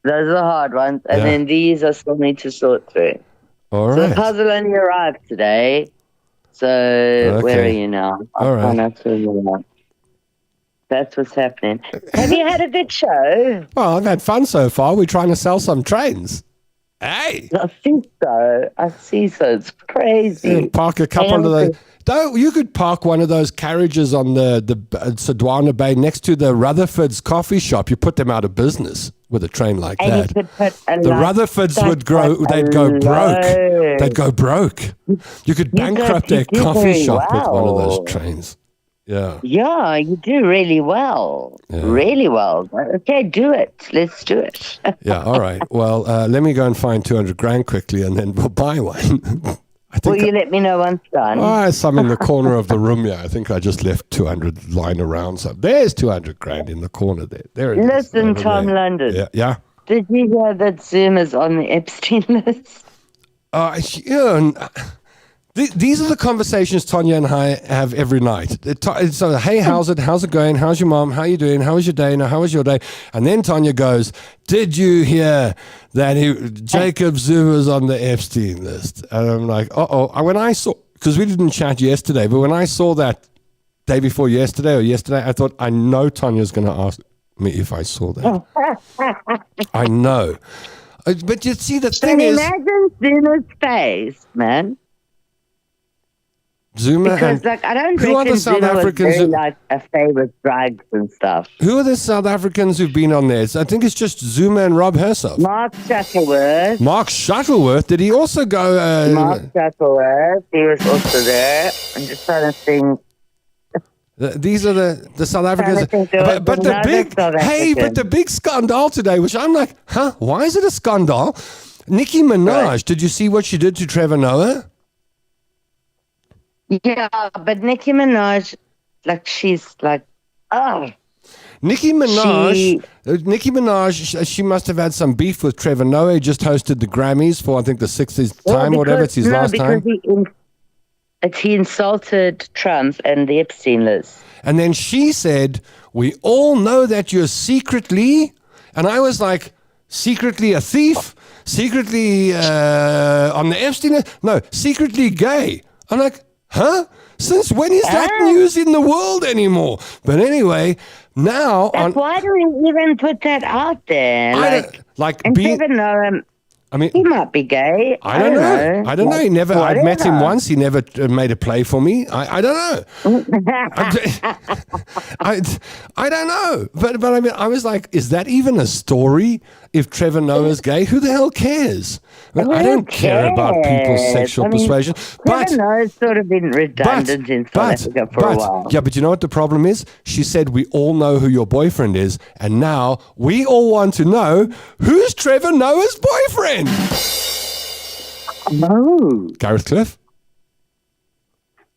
Those are the hard ones. And Yeah. then these I still need to sort through. All So the right. puzzle only arrived today. So where are you now? All right. That's what's happening. Have you had a good show? Well, I've had fun so far. We're trying to sell some trains. Hey, I see so. It's crazy. park a couple of those. You could park one of those carriages on the Sodwana Bay next to the Rutherford's coffee shop. You put them out of business with a train like And that. you could put The Rutherfords would grow. They'd go broke. They'd go broke. You could bankrupt their coffee shop with one of those trains. Yeah. Yeah, you do really well. Yeah. Really well. Okay, do it. Let's do it. Yeah. All right. Well, let me go and find 200 grand quickly, and then we'll buy one. Will you let me know once done? Some in the corner of the room. Yeah, I think I just left 200 lying around. So there's 200 grand in the corner there. There it is. Listen, Tom London. Yeah. Did you hear that Zoom is on the Epstein list? These are the conversations Tanya and I have every night. So, hey, how's it going? How's your mom? How you doing? How was your day? Now, how was your day? And then Tanya goes, did you hear that Jacob Zuma's on the Epstein list? And I'm like, when I saw, because we didn't chat yesterday, but when I saw that day before yesterday, I thought, I know Tanya's going to ask me if I saw that. I know. But you see, the thing is... imagine Zuma's face, man. Zuma because I don't who are the reckon South Zuma was Africans very like a favorite drugs and stuff. Who are the South Africans who've been on there? I think it's just Zuma and Rob Herself. Mark Shuttleworth. Mark Shuttleworth. Did he also go? Mark Shuttleworth. He was also there. I'm just trying to think. These are the South Africans. But the big scandal today, which I'm like, why is it a scandal? Nicki Minaj, Did you see what she did to Trevor Noah? Yeah, but Nicki Minaj, she's like, oh. Nicki Minaj, she must have had some beef with Trevor Noah. He just hosted the Grammys for, I think, the 60th time or whatever. It's his last time. He insulted Trump and the Epstein list. And then she said, we all know that you're secretly, and I was like, secretly a thief? Secretly on the Epstein list? No, secretly gay. I'm like, huh? Since when is that news in the world anymore? But anyway, now... why do we even put that out there? Trevor Noah... he might be gay. I don't know. I don't know. He never. I've met him once. He never made a play for me. I don't know. I don't know. But I mean, I was like, is that even a story? If Trevor Noah's gay, who the hell cares? I don't care about people's sexual persuasion. Trevor Noah's sort of been redundant in South Africa for a while. Yeah, but you know what the problem is? She said we all know who your boyfriend is, and now we all want to know who's Trevor Noah's boyfriend. No. Gareth Cliff?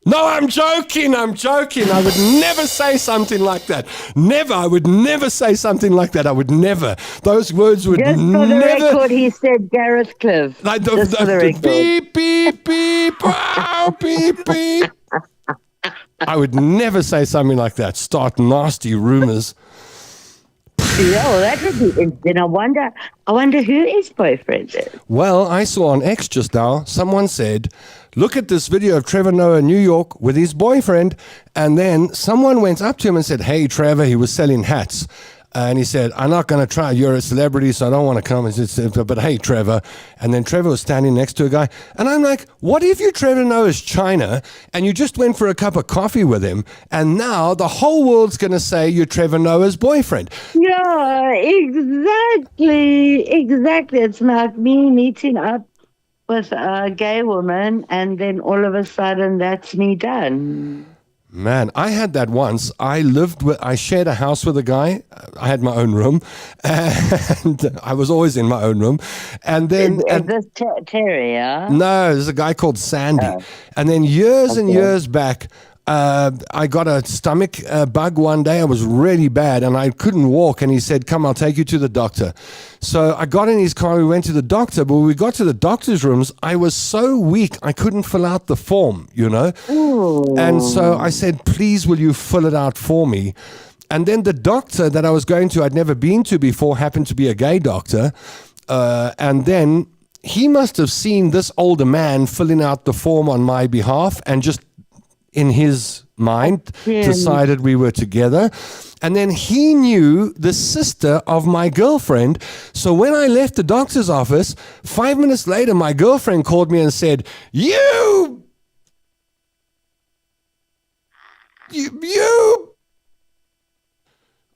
No, I'm joking. I would never say something like that. Never. I would never say something like that. I would never. Those words would never. Just for the record, he said Gareth Cliff. Just for the record. Beep, beep, beep. Wow, beep, beep. I would never say something like that. Start nasty rumors. Yeah, well, that would be interesting. I wonder who his boyfriend is. Well, I saw on X just now, someone said, look at this video of Trevor Noah in New York with his boyfriend. And then someone went up to him and said, hey, Trevor, he was selling hats. And he said, I'm not going to try. You're a celebrity, so I don't want to come. But hey, Trevor. And then Trevor was standing next to a guy. And I'm like, what if you Trevor Noah's China and you just went for a cup of coffee with him and now the whole world's going to say you're Trevor Noah's boyfriend? Yeah, exactly. It's like me meeting up with a gay woman and then all of a sudden that's me done. Man, I had that once. I shared a house with a guy. I had my own room, and I was always in my own room. And then... Is this Terry, yeah? No, there's a guy called Sandy. Oh. And then years and years back, I got a stomach bug one day. I was really bad, and I couldn't walk. And he said, come, I'll take you to the doctor. So I got in his car. We went to the doctor. But when we got to the doctor's rooms, I was so weak, I couldn't fill out the form, Ooh. And so I said, please, will you fill it out for me? And then the doctor that I was going to, I'd never been to before, happened to be a gay doctor. And then he must have seen this older man filling out the form on my behalf and just in his mind decided we were together. And then he knew the sister of my girlfriend. So when I left the doctor's office, 5 minutes later, my girlfriend called me and said, You,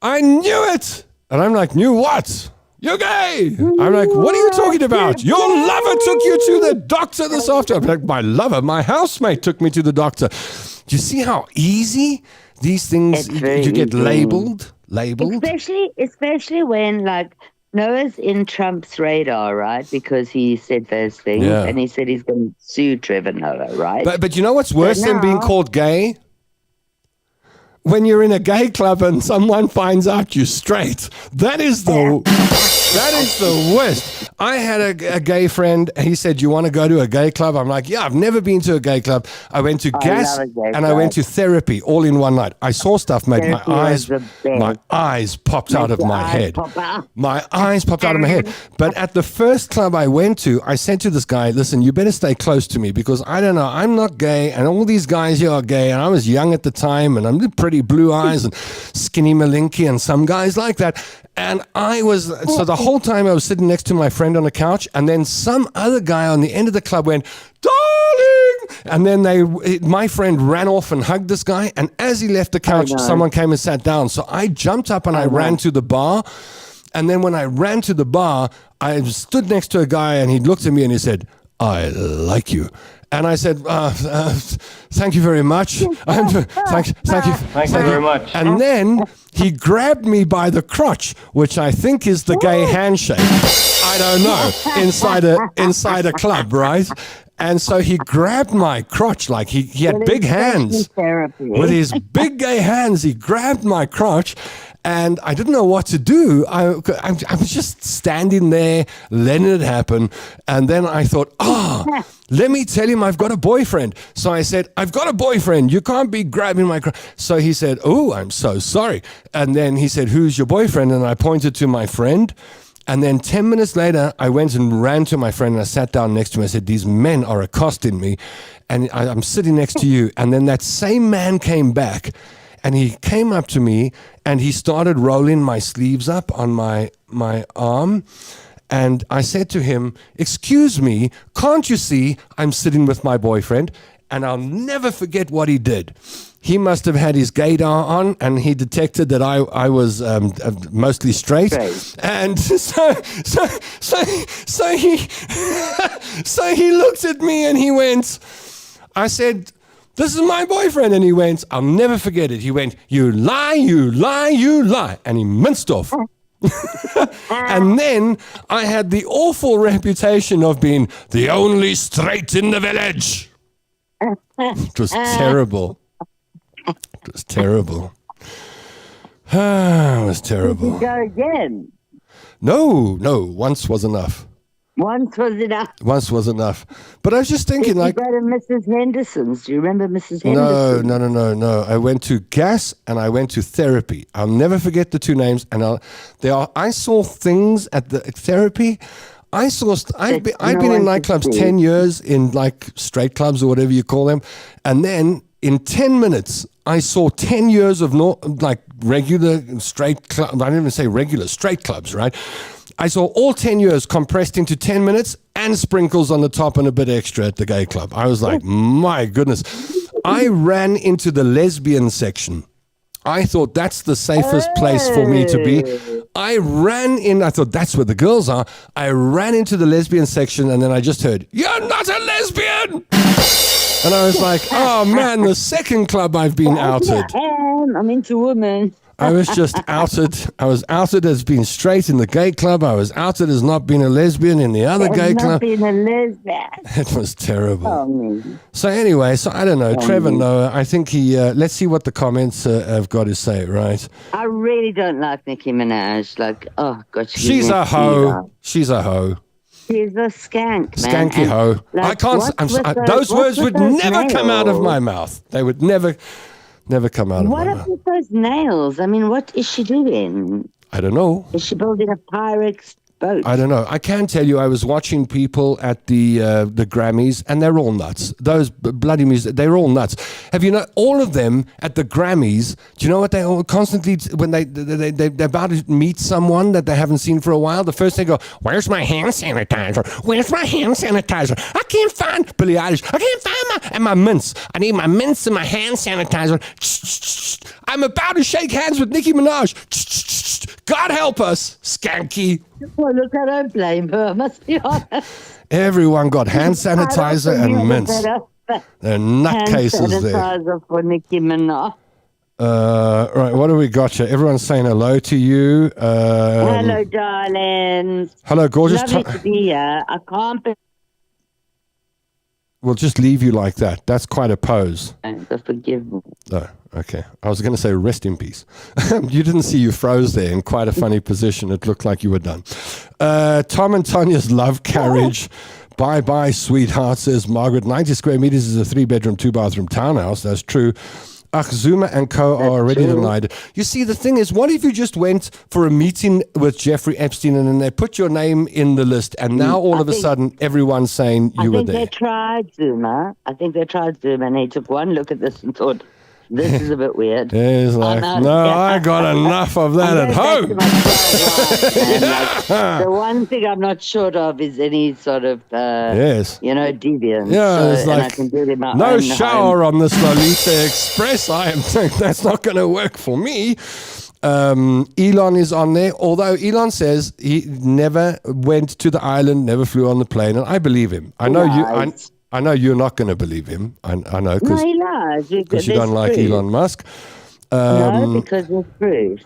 I knew it. And I'm like, knew what? You're gay. I'm like, what are you talking about? Your lover took you to the doctor this afternoon. I'm like, my lover, my housemate took me to the doctor. Do you see how easy these things, you get labeled? Especially when, like, Noah's in Trump's radar, right? Because he said those things, and he said he's going to sue Trevor Noah, right? But you know what's worse than being called gay? When you're in a gay club and someone finds out you're straight. That is the worst. I had a gay friend. He said, you want to go to a gay club? I'm like, yeah, I've never been to a gay club. I went to gas and I went to therapy all in one night. I saw stuff, made my eyes popped out of my head. My eyes popped out of my head. But at the first club I went to, I said to this guy, listen, you better stay close to me because I don't know, I'm not gay and all these guys here are gay and I was young at the time and I'm pretty blue eyes and skinny Malinky and some guys like that. And so the whole time I was sitting next to my friend on the couch, and then some other guy on the end of the club went, darling! And then my friend ran off and hugged this guy, and as he left the couch, someone came and sat down. So I jumped up and I ran to the bar, and then when I ran to the bar, I stood next to a guy, and he looked at me and he said, I like you. And I said, thank you very much. Thank you. Thank you very much. And then he grabbed me by the crotch, which I think is the gay handshake. I don't know, inside a club, right? And so he grabbed my crotch like he had big hands. With his big gay hands, he grabbed my crotch. And I didn't know what to do. I was just standing there, letting it happen. And then I thought, let me tell him I've got a boyfriend. So I said, I've got a boyfriend. You can't be grabbing my crotch. So he said, oh, I'm so sorry. And then he said, who's your boyfriend? And I pointed to my friend. And then 10 minutes later, I went and ran to my friend and I sat down next to him. I said, these men are accosting me. And I'm sitting next to you. And then that same man came back. And he came up to me and he started rolling my sleeves up on my arm. And I said to him, excuse me, can't you see I'm sitting with my boyfriend? And I'll never forget what he did. He must have had his gaydar on and he detected that I was mostly straight. And so he looked at me and he went, I said, this is my boyfriend. And he went, I'll never forget it. He went, you lie, you lie, you lie. And he minced off. And then I had the awful reputation of being the only straight in the village. It was terrible. It was terrible. It was terrible. Did you go again? No, once was enough. Once was enough. But I was just thinking, like, you go to Mrs. Henderson's. Do you remember Mrs. Henderson? No. I went to gas and I went to therapy. I'll never forget the two names. And I saw things at the therapy. I've been in nightclubs 10 years in like straight clubs or whatever you call them. And then in 10 minutes, I saw 10 years of regular straight clubs. I didn't even say regular, straight clubs, right? I saw all 10 years compressed into 10 minutes and sprinkles on the top and a bit extra at the gay club. I was like, my goodness. I ran into the lesbian section. I thought that's the safest place for me to be. I thought that's where the girls are. I ran into the lesbian section and then I just heard, you're not a lesbian! And I was like, oh man, the second club I've been outed. I'm into women. I was just outed. I was outed as being straight in the gay club. I was outed as not being a lesbian in the other gay club. Not being a lesbian. It was terrible. So anyway, I don't know. Trevor Noah, I think let's see what the comments have got to say, right? I really don't like Nicki Minaj. Like, oh, God. She's a hoe. She's a hoe. She's a skank, man. Skanky hoe. I can't. Those words would never come out of my mouth. They would never come out of my mouth. What are those nails? I mean, what is she doing? I don't know. Is she building a Pyrex boat? I don't know. I can tell you, I was watching people at the Grammys, and they're all nuts. Those bloody music, they're all nuts. Have you know all of them at the Grammys? Do you know what they all constantly when they're about to meet someone that they haven't seen for a while? The first thing they go, "Where's my hand sanitizer? Where's my hand sanitizer? I can't find Billie Eilish. I can't find my mints. I need my mints and my hand sanitizer. I'm about to shake hands with Nicki Minaj. God help us, skanky." Well, look, I don't blame her, I must be honest. Everyone got hand sanitizer and mints. They're nutcases there. Hand sanitizer for Nicki Minaj. Right, what do we got here? Everyone's saying hello to you. Hello, darlings. Hello, gorgeous. Lovely to be here. I can't believe. We'll just leave you like that. That's quite a pose. Forgive me. Oh, okay. I was going to say rest in peace. You didn't see you froze there in quite a funny position. It looked like you were done. Tom and Tanya's love carriage. Bye-bye, sweetheart, says Margaret. 90 square meters is a 3-bedroom, 2-bathroom townhouse. That's true. Ach, Zuma and co are already denied. You see, the thing is, what if you just went for a meeting with Jeffrey Epstein and then they put your name in the list and now all of a sudden everyone's saying you were there? I think they tried Zuma. And he took one look at this and thought, this is a bit weird. He's like, I got enough of that at home. The one thing I'm not short of is any sort of, deviance. Yeah, so, it's like, I can do it in my no own shower home. on this Lolita Express. That's not going to work for me. Elon is on there, although Elon says he never went to the island, never flew on the plane, and I believe him. I know you. I know you're not going to believe him. I know because you don't like Elon Musk. No, because it's true.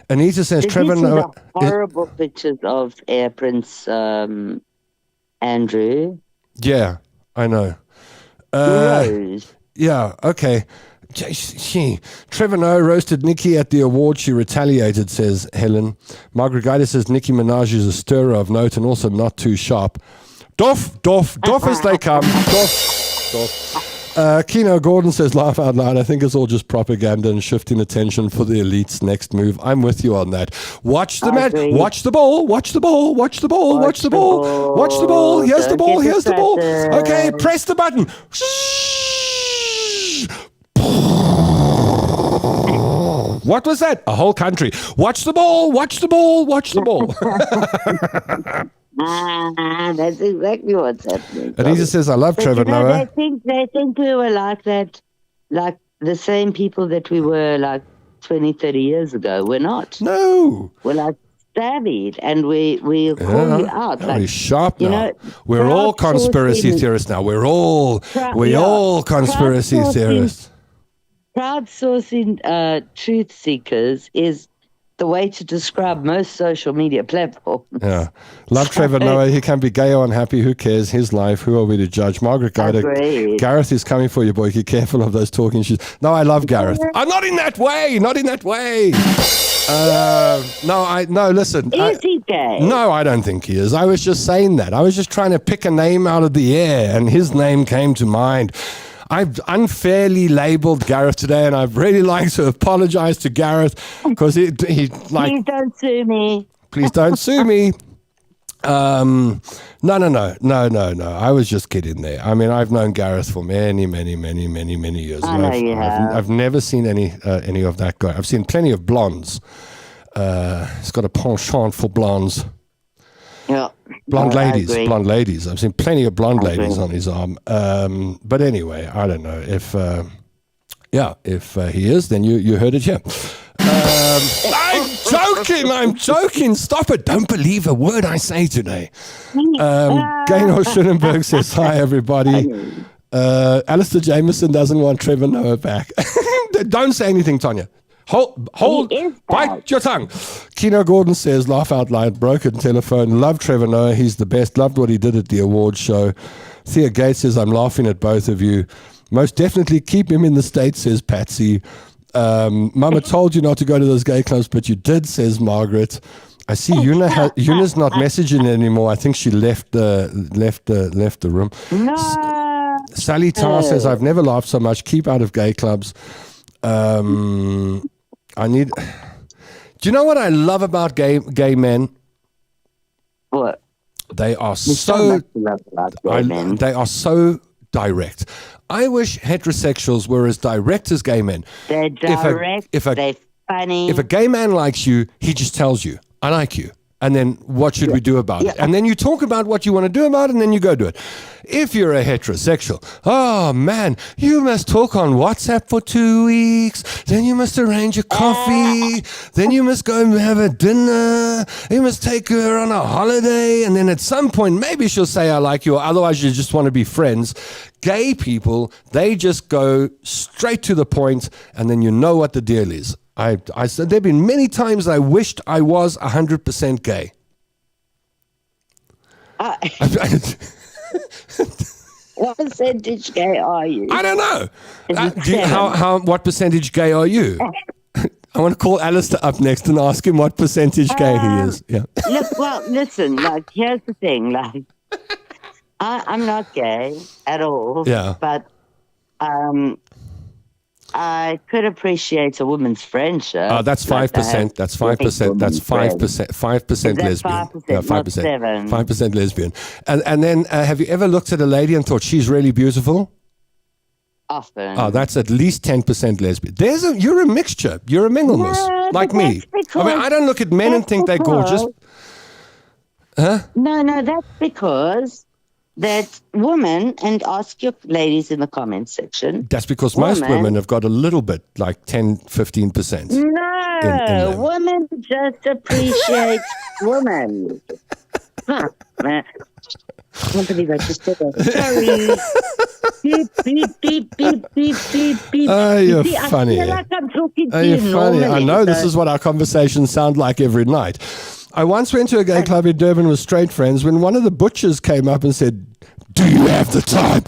Anita says Did Trevor you see Noah. the horrible pictures of Air Prince Andrew? Yeah, I know. Rose. Yeah, okay. Trevor Noah roasted Nicki at the award. She retaliated, says Helen. Margaret Guida says Nicki Minaj is a stirrer of note and also not too sharp. Doff as they come. Doff. Keno Gordon says, laugh out loud. I think it's all just propaganda and shifting attention for the elite's next move. I'm with you on that. Watch the match. Watch the ball. Watch the ball. Watch the ball. Watch the ball. Watch the ball. Here's the ball. Here's the ball. Okay, press the button. What was that? A whole country. Watch the ball. Watch the ball. Watch the ball. That's exactly what's happening. Anita says, I love Trevor Noah. They think we were like that, like the same people that we were like 20, 30 years ago. We're not. No. We're like savvied and we'll call you out. Like, we're sharp now. Know, we're all conspiracy theorists now. We're all conspiracy theorists. Crowdsourcing truth seekers is the way to describe most social media platforms. Yeah. Love Trevor Noah. He can be gay or unhappy. Who cares? His life. Who are we to judge? Margaret Guida. Gareth is coming for you, boy. Be careful of those talking shoes. No, I love Gareth. Not in that way. Not in that way. No, listen. Is he gay? No, I don't think he is. I was just saying that. I was just trying to pick a name out of the air, and his name came to mind. I've unfairly labeled Gareth today, and I'd really like to apologize to Gareth because he like. Please don't sue me. Please don't sue me. No. I was just kidding there. I mean, I've known Gareth for many years. I know you have. I've never seen any of that guy. I've seen plenty of blondes. He's got a penchant for blondes. Yeah. Blonde ladies. I've seen plenty of blonde ladies on his arm. But anyway, I don't know if he is, then you heard it here. I'm joking. Stop it. Don't believe a word I say today. Gaynor Schönenberg says, hi, everybody. Alistair Jameson doesn't want Trevor Noah back. Don't say anything, Tanya. Hold, bite your tongue. Keno Gordon says, laugh out loud, broken telephone. Love Trevor Noah. He's the best. Loved what he did at the award show. Thea Gates says, I'm laughing at both of you. Most definitely keep him in the States, says Patsy. Mama told you not to go to those gay clubs, but you did, says Margaret. I see Yuna's not messaging anymore. I think she left the room. No. Sally Tarr says, I've never laughed so much. Keep out of gay clubs. Do you know what I love about gay men? What? They are There's so much to love about gay men. they are so direct. I wish heterosexuals were as direct as gay men. They're direct. They're funny. If a gay man likes you, he just tells you, I like you. And then what should we do about it? And then you talk about what you want to do about it, and then you go do it. If you're a heterosexual, oh man, you must talk on WhatsApp for 2 weeks. Then you must arrange a coffee. Then you must go and have a dinner. You must take her on a holiday. And then at some point, maybe she'll say, I like you, or otherwise you just want to be friends. Gay people, they just go straight to the point, and then you know what the deal is. I said there have been many times I wished I was 100% gay. What percentage gay are you? I don't know. What percentage gay are you? I want to call Alistair up next and ask him what percentage gay he is. Yeah. Look, well, listen, like, here's the thing. Like, I'm not gay at all. Yeah. But I could appreciate a woman's friendship. Oh, that's 5%. That's 5%. That's 5%. 5% lesbian. 5%, Yeah, not 7. 5% lesbian. And then have you ever looked at a lady and thought she's really beautiful? Often. Oh, that's at least 10% lesbian. You're a mixture. You're a mingleness, like me. I mean, I don't look at men and think they're gorgeous. Huh? No, that's because that woman, and ask your ladies in the comments section. That's because most women have got a little bit, like 10, 15%. No, in women just appreciate women. Huh, man. I can't believe I just did that. Sorry. Beep, beep, beep, beep, beep, beep, beep. Oh, you're See, funny. I feel like I'm talking to You're you funny. normally. I know this is what our conversations sound like every night. I once went to a gay club in Durban with straight friends when one of the butchers came up and said, do you have the time?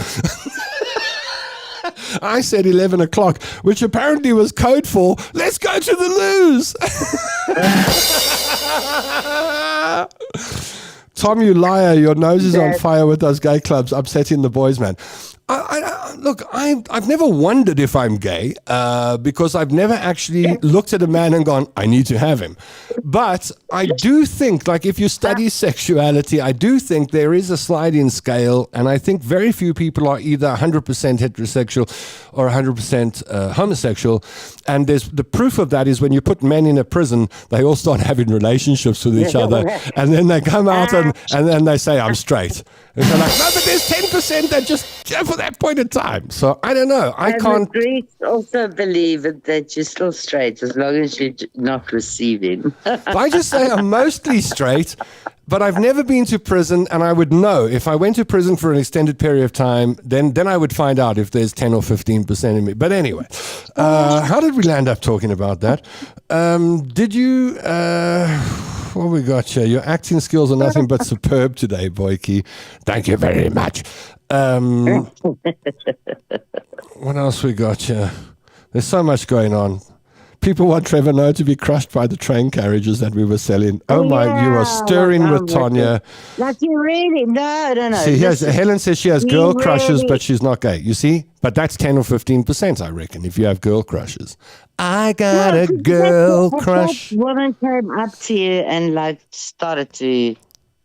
I said 11 o'clock, which apparently was code for, let's go to the loos. Tom, you liar. Your nose is on fire with those gay clubs, upsetting the boys, man. Look, I've never wondered if I'm gay because I've never actually looked at a man and gone, I need to have him. But I do think, like, if you study sexuality, I do think there is a sliding scale, and I think very few people are either 100% heterosexual or 100% homosexual. And there's the proof of that is when you put men in a prison, they all start having relationships with each other, and then they come out and then they say, I'm straight. And they're like, no, but there's 10% that just for that point in time. So I don't know. I can't. The Greeks also believe that you're still straight as long as you're not receiving. I just say I'm mostly straight, but I've never been to prison, and I would know if I went to prison for an extended period of time, then I would find out if there's 10 or 15% in me. But anyway, how did we land up talking about that? Did you... what we got here? Your acting skills are nothing but superb today, Boyke. Thank you very much. What else we got here? There's so much going on. People want Trevor Noah to be crushed by the train carriages that we were selling. Oh my, you are stirring with Tanya. Like you really, no. See, Helen says she has girl crushes, but she's not gay. You see? But that's 10 or 15%, I reckon, if you have girl crushes. I got a girl crush. If that woman came up to you and like started to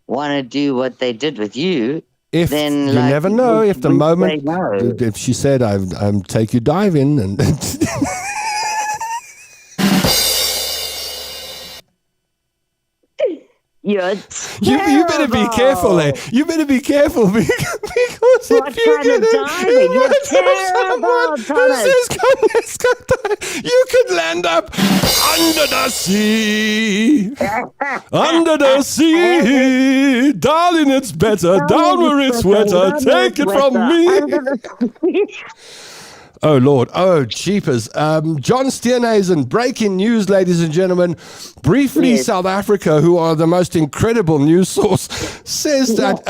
want to do what they did with you, then you never know. If the moment, if she said, "I'm take you diving," and you better be careful, eh? You better be careful because what if you kind of diving? You're terrible, Thomas. Let's go dive. You could land up under the sea. Under the sea. Darling, it's better. Down where it's wetter. Take it from me. Oh, Lord. Oh, jeepers. John Steenhuisen, breaking news, ladies and gentlemen. Briefly, yes. South Africa, who are the most incredible news source, says that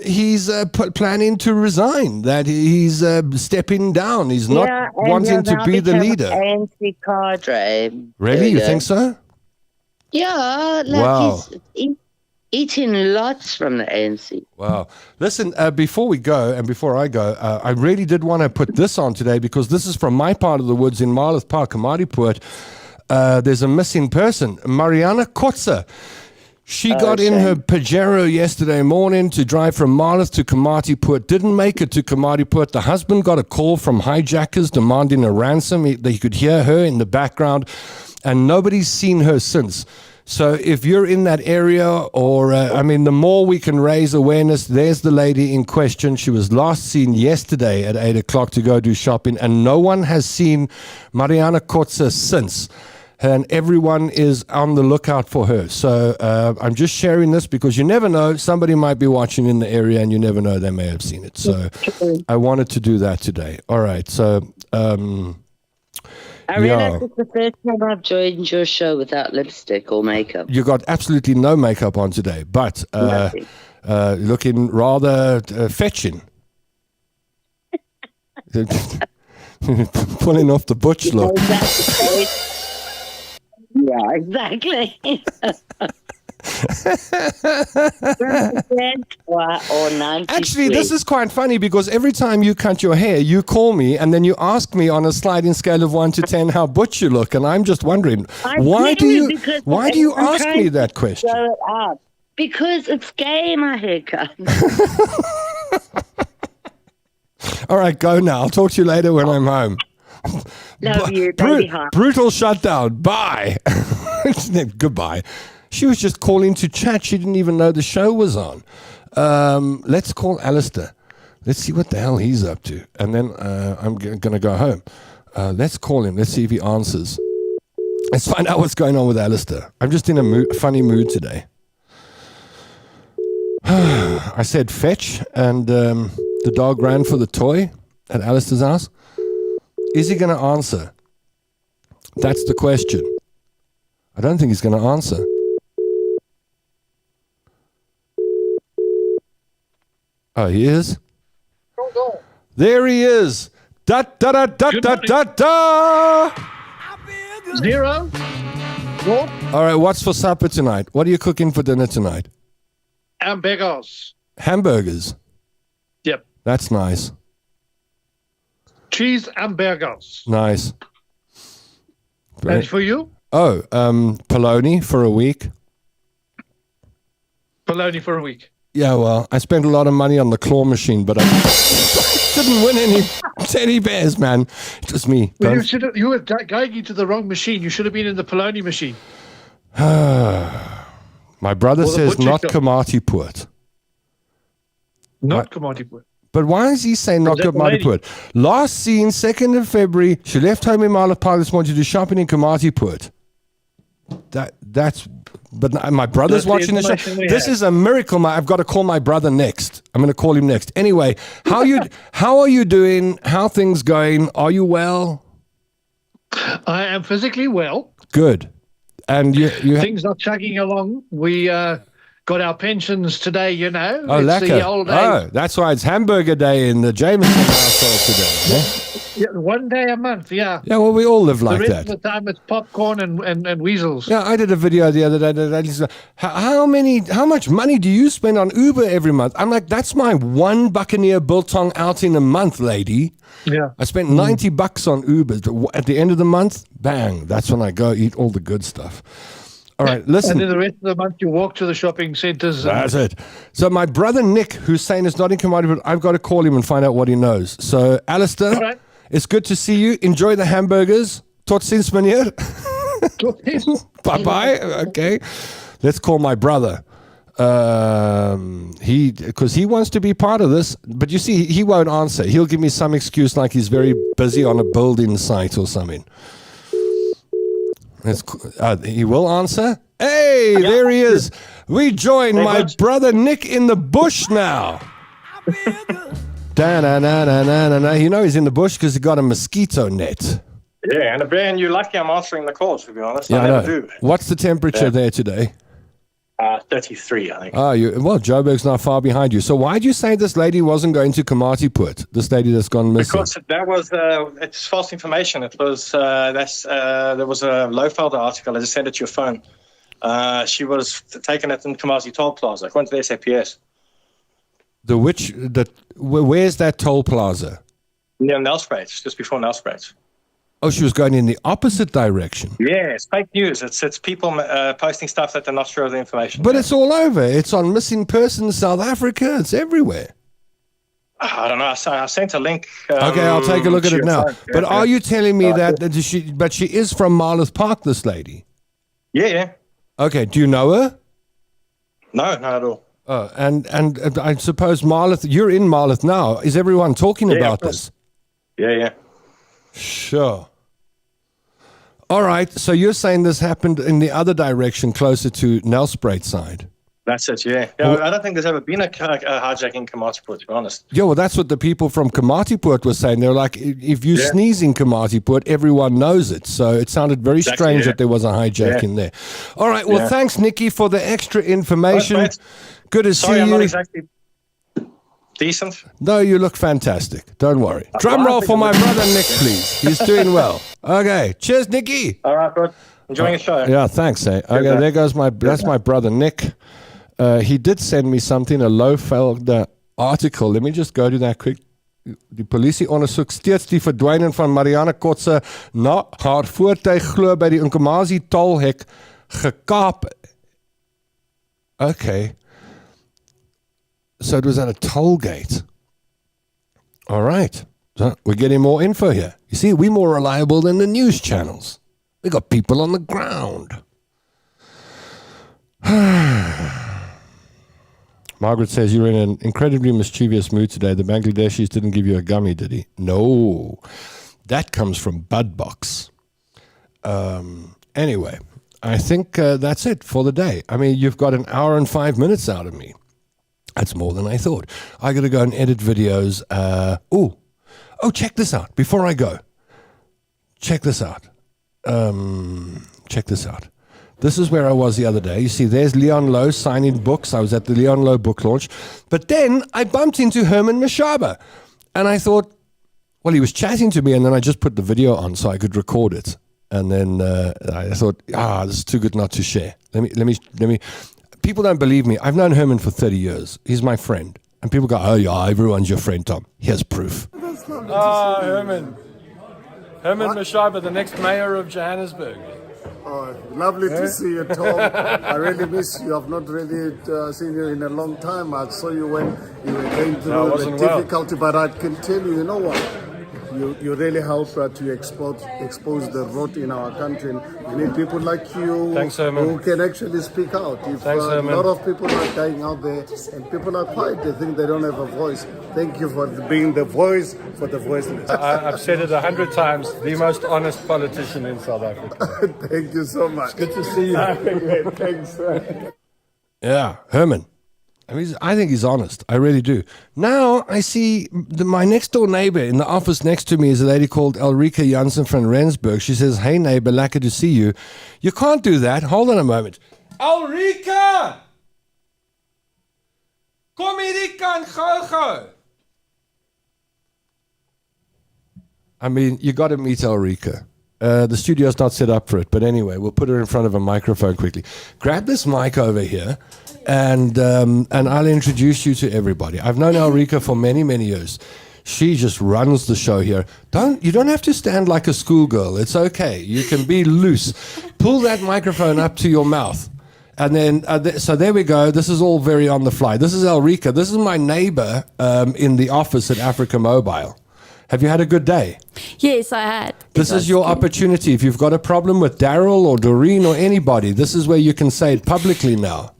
he's planning to resign, that he's stepping down. He's not wanting to be the leader. ANC cadre. Really? You think so? Yeah. Like he's eating lots from the ANC. Wow. Listen, before we go, and before I go, I really did want to put this on today because this is from my part of the woods in Marloth Park, Kamadipoort. There's a missing person, Mariana Kotze. She got in her Pajero yesterday morning to drive from Marloth to Kamatiput. Didn't make it to Kamatiput. The husband got a call from hijackers demanding a ransom. He could hear her in the background, and nobody's seen her since. So if you're in that area, or the more we can raise awareness, there's the lady in question. She was last seen yesterday at 8 o'clock to go do shopping, and no one has seen Mariana Kotze since. And everyone is on the lookout for her. So I'm just sharing this because you never know. Somebody might be watching in the area, and you never know. They may have seen it. So I wanted to do that today. All right. So I realized it's the first time I've joined your show without lipstick or makeup. You got absolutely no makeup on today, but looking rather fetching. Pulling off the butch look. Yeah, exactly. 100% or 93. Actually, this is quite funny because every time you cut your hair, you call me and then you ask me on a sliding scale of 1 to 10 how butch you look, and I'm just wondering why do you ask me that question? Because it's gay, my haircut. All right, go now. I'll talk to you later when I'm home. Love you, baby heart. Brutal shutdown. Bye. Goodbye. She was just calling to chat. She didn't even know the show was on. Let's call Alistair. Let's see what the hell he's up to. And then I'm going to go home. Let's call him. Let's see if he answers. Let's find out what's going on with Alistair. I'm just in a funny mood today. I said fetch, and the dog ran for the toy at Alistair's house. Is he going to answer? That's the question. I don't think he's going to answer. Oh, he is? There he is. Da da da da da da da. 0. All right, what's for supper tonight? What are you cooking for dinner tonight? Hamburgers. Hamburgers? Yep. That's nice. Cheese and burgers. Nice. And for you? Oh, polony for a week. Polony for a week. Yeah, well, I spent a lot of money on the claw machine, but I didn't win any teddy bears, man. It was me. Well, you were going into the wrong machine. You should have been in the polony machine. My brother says not Kamatiput. Not Kamatiput. But why is he saying not Kamatiput? Last seen, 2nd of February, she left home in Marlow Park this morning to do shopping in Kamatiput. But my brother's watching the show. This is a miracle. I've got to call my brother next. I'm going to call him next. Anyway, how are you doing? How are things going? Are you well? I am physically well. Good. And you things are chugging along. We got our pensions today, you know. Oh, it's the old age. Oh, that's why it's hamburger day in the Jameson household today. Yeah? Yeah, 1 day a month, yeah. Yeah, well, we all live like that. The rest of the time it's popcorn and weasels. Yeah, I did a video the other day that how much money do you spend on Uber every month? I'm like, that's my one Buccaneer biltong out in a month, lady. Yeah. I spent $90 on Uber. At the end of the month, bang, that's when I go eat all the good stuff. All right, listen. And then the rest of the month you walk to the shopping centres. That's it. So my brother Nick, who's saying it's not in commodity, but I've got to call him and find out what he knows. So, Alistair, all right. It's good to see you. Enjoy the hamburgers. Tot ziens, meneer. Bye-bye. Okay. Let's call my brother. Because he wants to be part of this. But you see, he won't answer. He'll give me some excuse like he's very busy on a building site or something. He will answer. Hey, there he is. We join my brother Nick in the bush now. Da-na-na-na-na-na. You know he's in the bush because he got a mosquito net. Yeah, and Ben, you're lucky I'm answering the calls, to be honest. Yeah, I never do. What's the temperature there today? 33, I think. Well, Joburg's not far behind you. So why did you say this lady wasn't going to Kamatiput, this lady that's gone missing? Because that was, it's false information. It was, there was a Lowfelder article. I just sent it to your phone. She was taken at the Kamasi Toll Plaza, according to the SAPS. Where's that toll plaza? Near Nelspruit, just before Nelspruit. Oh, she was going in the opposite direction. Yeah, it's fake news. It's people posting stuff that they're not sure of the information. But it's all over. It's on Missing Persons South Africa. It's everywhere. I don't know. I sent a link. Okay, I'll take a look at to it your now. phone. But are you telling me Yeah. that she is from Marloth Park, this lady? Yeah. Okay, do you know her? No, not at all. Oh, and I suppose Marloth, you're in Marloth now. Is everyone talking Yeah, about of course. this? Yeah. Sure. All right, so you're saying this happened in the other direction, closer to Nelspruit side. That's it, yeah. I don't think there's ever been a hijacking in Komatipoort, to be honest. Yeah, well, that's what the people from Komatipoort were saying. They're like, if you sneeze in Komatipoort, everyone knows it. So it sounded very strange that there was a hijacking there. All right, well, thanks, Nikki, for the extra information. Right, Good to Sorry, see I'm you. not exactly decent. No, you look fantastic. Don't worry. Drum roll for my brother Nick, please. He's doing well. Okay, cheers, Nikki. All right, good. Enjoying the show. Yeah, thanks. Okay, there goes that's my brother Nick. He did send me something, a Lowvelder article. Let me just go to that quick. Die polisie ondersoek steeds die verdwyning van Marianne Kotse na haar voertuig glo by die Nkomazi tolhek gekaap. Okay. So it was at a toll gate. All right. So we're getting more info here. You see, we're more reliable than the news channels. We got people on the ground. Margaret says, you're in an incredibly mischievous mood today. The Bangladeshis didn't give you a gummy, did he? No. That comes from Budbox. Anyway, I think that's it for the day. I mean, you've got an hour and 5 minutes out of me. That's more than I thought. I got to go and edit videos. Oh, check this out. Before I go, check this out. Check this out. This is where I was the other day. You see, there's Leon Lowe signing books. I was at the Leon Lowe book launch. But then I bumped into Herman Mashaba. And I thought, well, he was chatting to me, and then I just put the video on so I could record it. And then I thought, this is too good not to share. Let me. People don't believe me. I've known Herman for 30 years. He's my friend. And people go, oh, yeah, everyone's your friend, Tom. Here's proof. Herman. Herman Mashaba, the next mayor of Johannesburg. Oh, lovely to see you, Tom. I really miss you. I've not really seen you in a long time. I saw you when you were going through the difficulty, but I can tell you, you know what? You really help to expose the rot in our country. And we need people like you who can actually speak out. If a lot of people are dying out there and people are quiet, they think they don't have a voice. Thank you for being the voice for the voiceless. I've said it 100 times, the most honest politician in South Africa. Thank you so much. Good to see you. Thanks. Yeah, Herman. I think he's honest. I really do. Now I see my next door neighbor in the office next to me is a lady called Elrika Jansen van Rensburg. She says, hey neighbor, lekker to see you. You can't do that. Hold on a moment. Elrika! Kom hierdie kant gou. I mean, you got to meet Elrika. The studio's not set up for it, but anyway, we'll put her in front of a microphone quickly. Grab this mic over here, and I'll introduce you to everybody. I've known Elrika for many, many years. She just runs the show here. You don't have to stand like a schoolgirl. It's okay. You can be loose. Pull that microphone up to your mouth. And then, so there we go. This is all very on the fly. This is Elrika. This is my neighbor in the office at Africa Mobile. Have you had a good day? Yes, I had. This is your opportunity. If you've got a problem with Daryl or Doreen or anybody, this is where you can say it publicly now.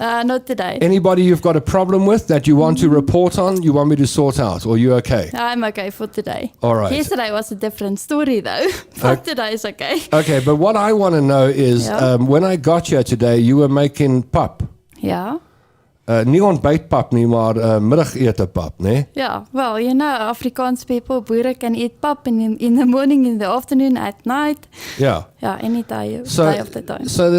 Not today. Anybody you've got a problem with that you want to report on, you want me to sort out, or you okay? I'm okay for today. All right. Yesterday was a different story though. But today is okay. Okay, but what I want to know is, when I got here today, you were making pap. Yeah. Nie ontbytpap nie, maar middagete pap, né? Yeah, well, you know, Afrikaans people, boere can eat pap in the morning, in the afternoon, at night. Yeah. Yeah, any day of the time. So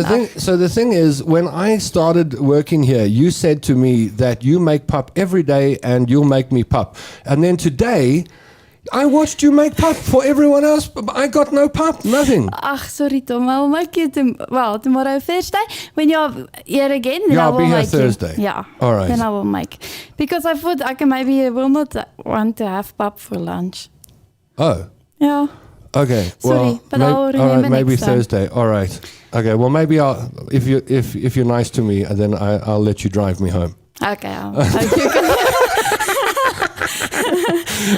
the thing is, when I started working here, you said to me that you make pap every day and you'll make me pap. And then today, I watched you make pap for everyone else, but I got no pap, nothing. Ach, sorry Tom, I'll make you tomorrow Thursday when you're here again. Then Yeah, I I'll will be here make Thursday. You. Yeah. All right. Then I will make. Because I thought I will not want to have pap for lunch. Oh. Yeah. Okay. Sorry, well, but I'll remember maybe next time. Thursday. All right. Okay. Well, maybe if you're nice to me, then I'll let you drive me home. Okay. I'll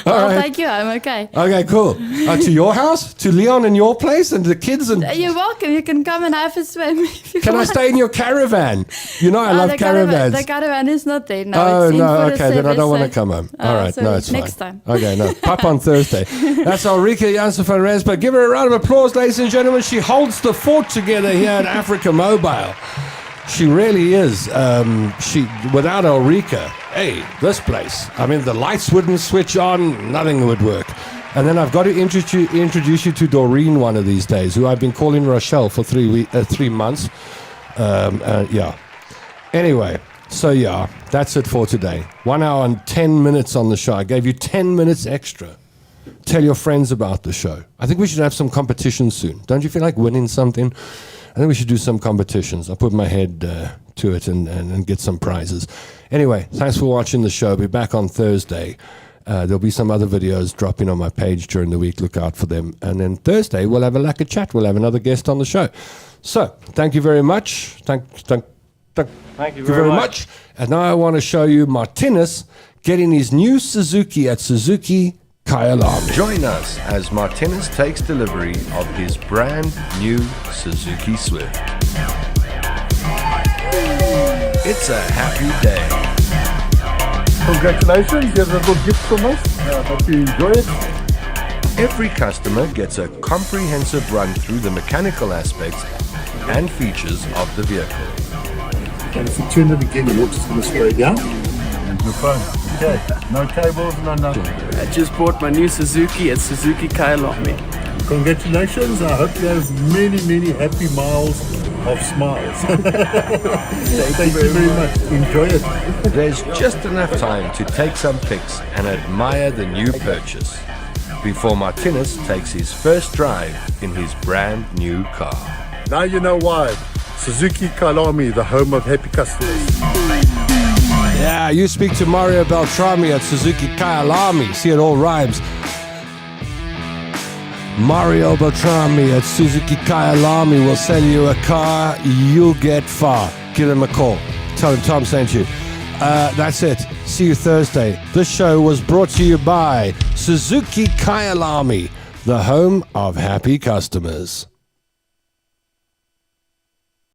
All right. take you home, okay. Okay. Cool. To your house, to Leon and your place, and the kids and. You're welcome. You can come and have a swim if you Can I want. stay in your caravan? You know I love the caravans. The caravan is not there. No, Oh, it's in no, for the okay, then I service, don't want so- to come home. All right, so no, it's next fine. time. Okay, no, pop on Thursday. That's Ulrika Janssen van Rensburg. Give her a round of applause, ladies and gentlemen. She holds the fort together here at Africa Mobile. She really is. Without Ulrika, hey, this place, I mean, the lights wouldn't switch on, nothing would work. And then I've got to introduce you to Doreen one of these days, who I've been calling Rochelle for 3 months. Yeah. Anyway, so yeah, that's it for today. 1 hour and 10 minutes on the show. I gave you 10 minutes extra. Tell your friends about the show. I think we should have some competition soon. Don't you feel like winning something? I think we should do some competitions. I'll put my head to it and get some prizes. Anyway, thanks for watching the show. Be back on Thursday. There'll be some other videos dropping on my page during the week. Look out for them. And then Thursday, we'll have a lacquer chat. We'll have another guest on the show. So, thank you very much. Thank you very much. And now I want to show you Martinez getting his new Suzuki at Suzuki Kyalami. Join us as Martinez takes delivery of his brand new Suzuki Swift. It's a happy day. Congratulations, here's a little gift from us. Hope you enjoy it. Every customer gets a comprehensive run through the mechanical aspects and features of the vehicle. And if you turn it again, the water's going to spray down. And your phone. Okay, no cables, no nothing. I just bought my new Suzuki at Suzuki Kyalami. Congratulations, I hope you have many, many happy miles of smiles. Thank you very much. Enjoy it. There's just enough time to take some pics and admire the new purchase before Martinez takes his first drive in his brand new car. Now you know why. Suzuki Kyalami, the home of happy customers. Yeah, you speak to Mario Beltrami at Suzuki Kyalami. See, it all rhymes. Mario Beltrami at Suzuki Kyalami will sell you a car you'll get far. Give him a call. Tell him Tom sent you. That's it. See you Thursday. This show was brought to you by Suzuki Kyalami, the home of happy customers.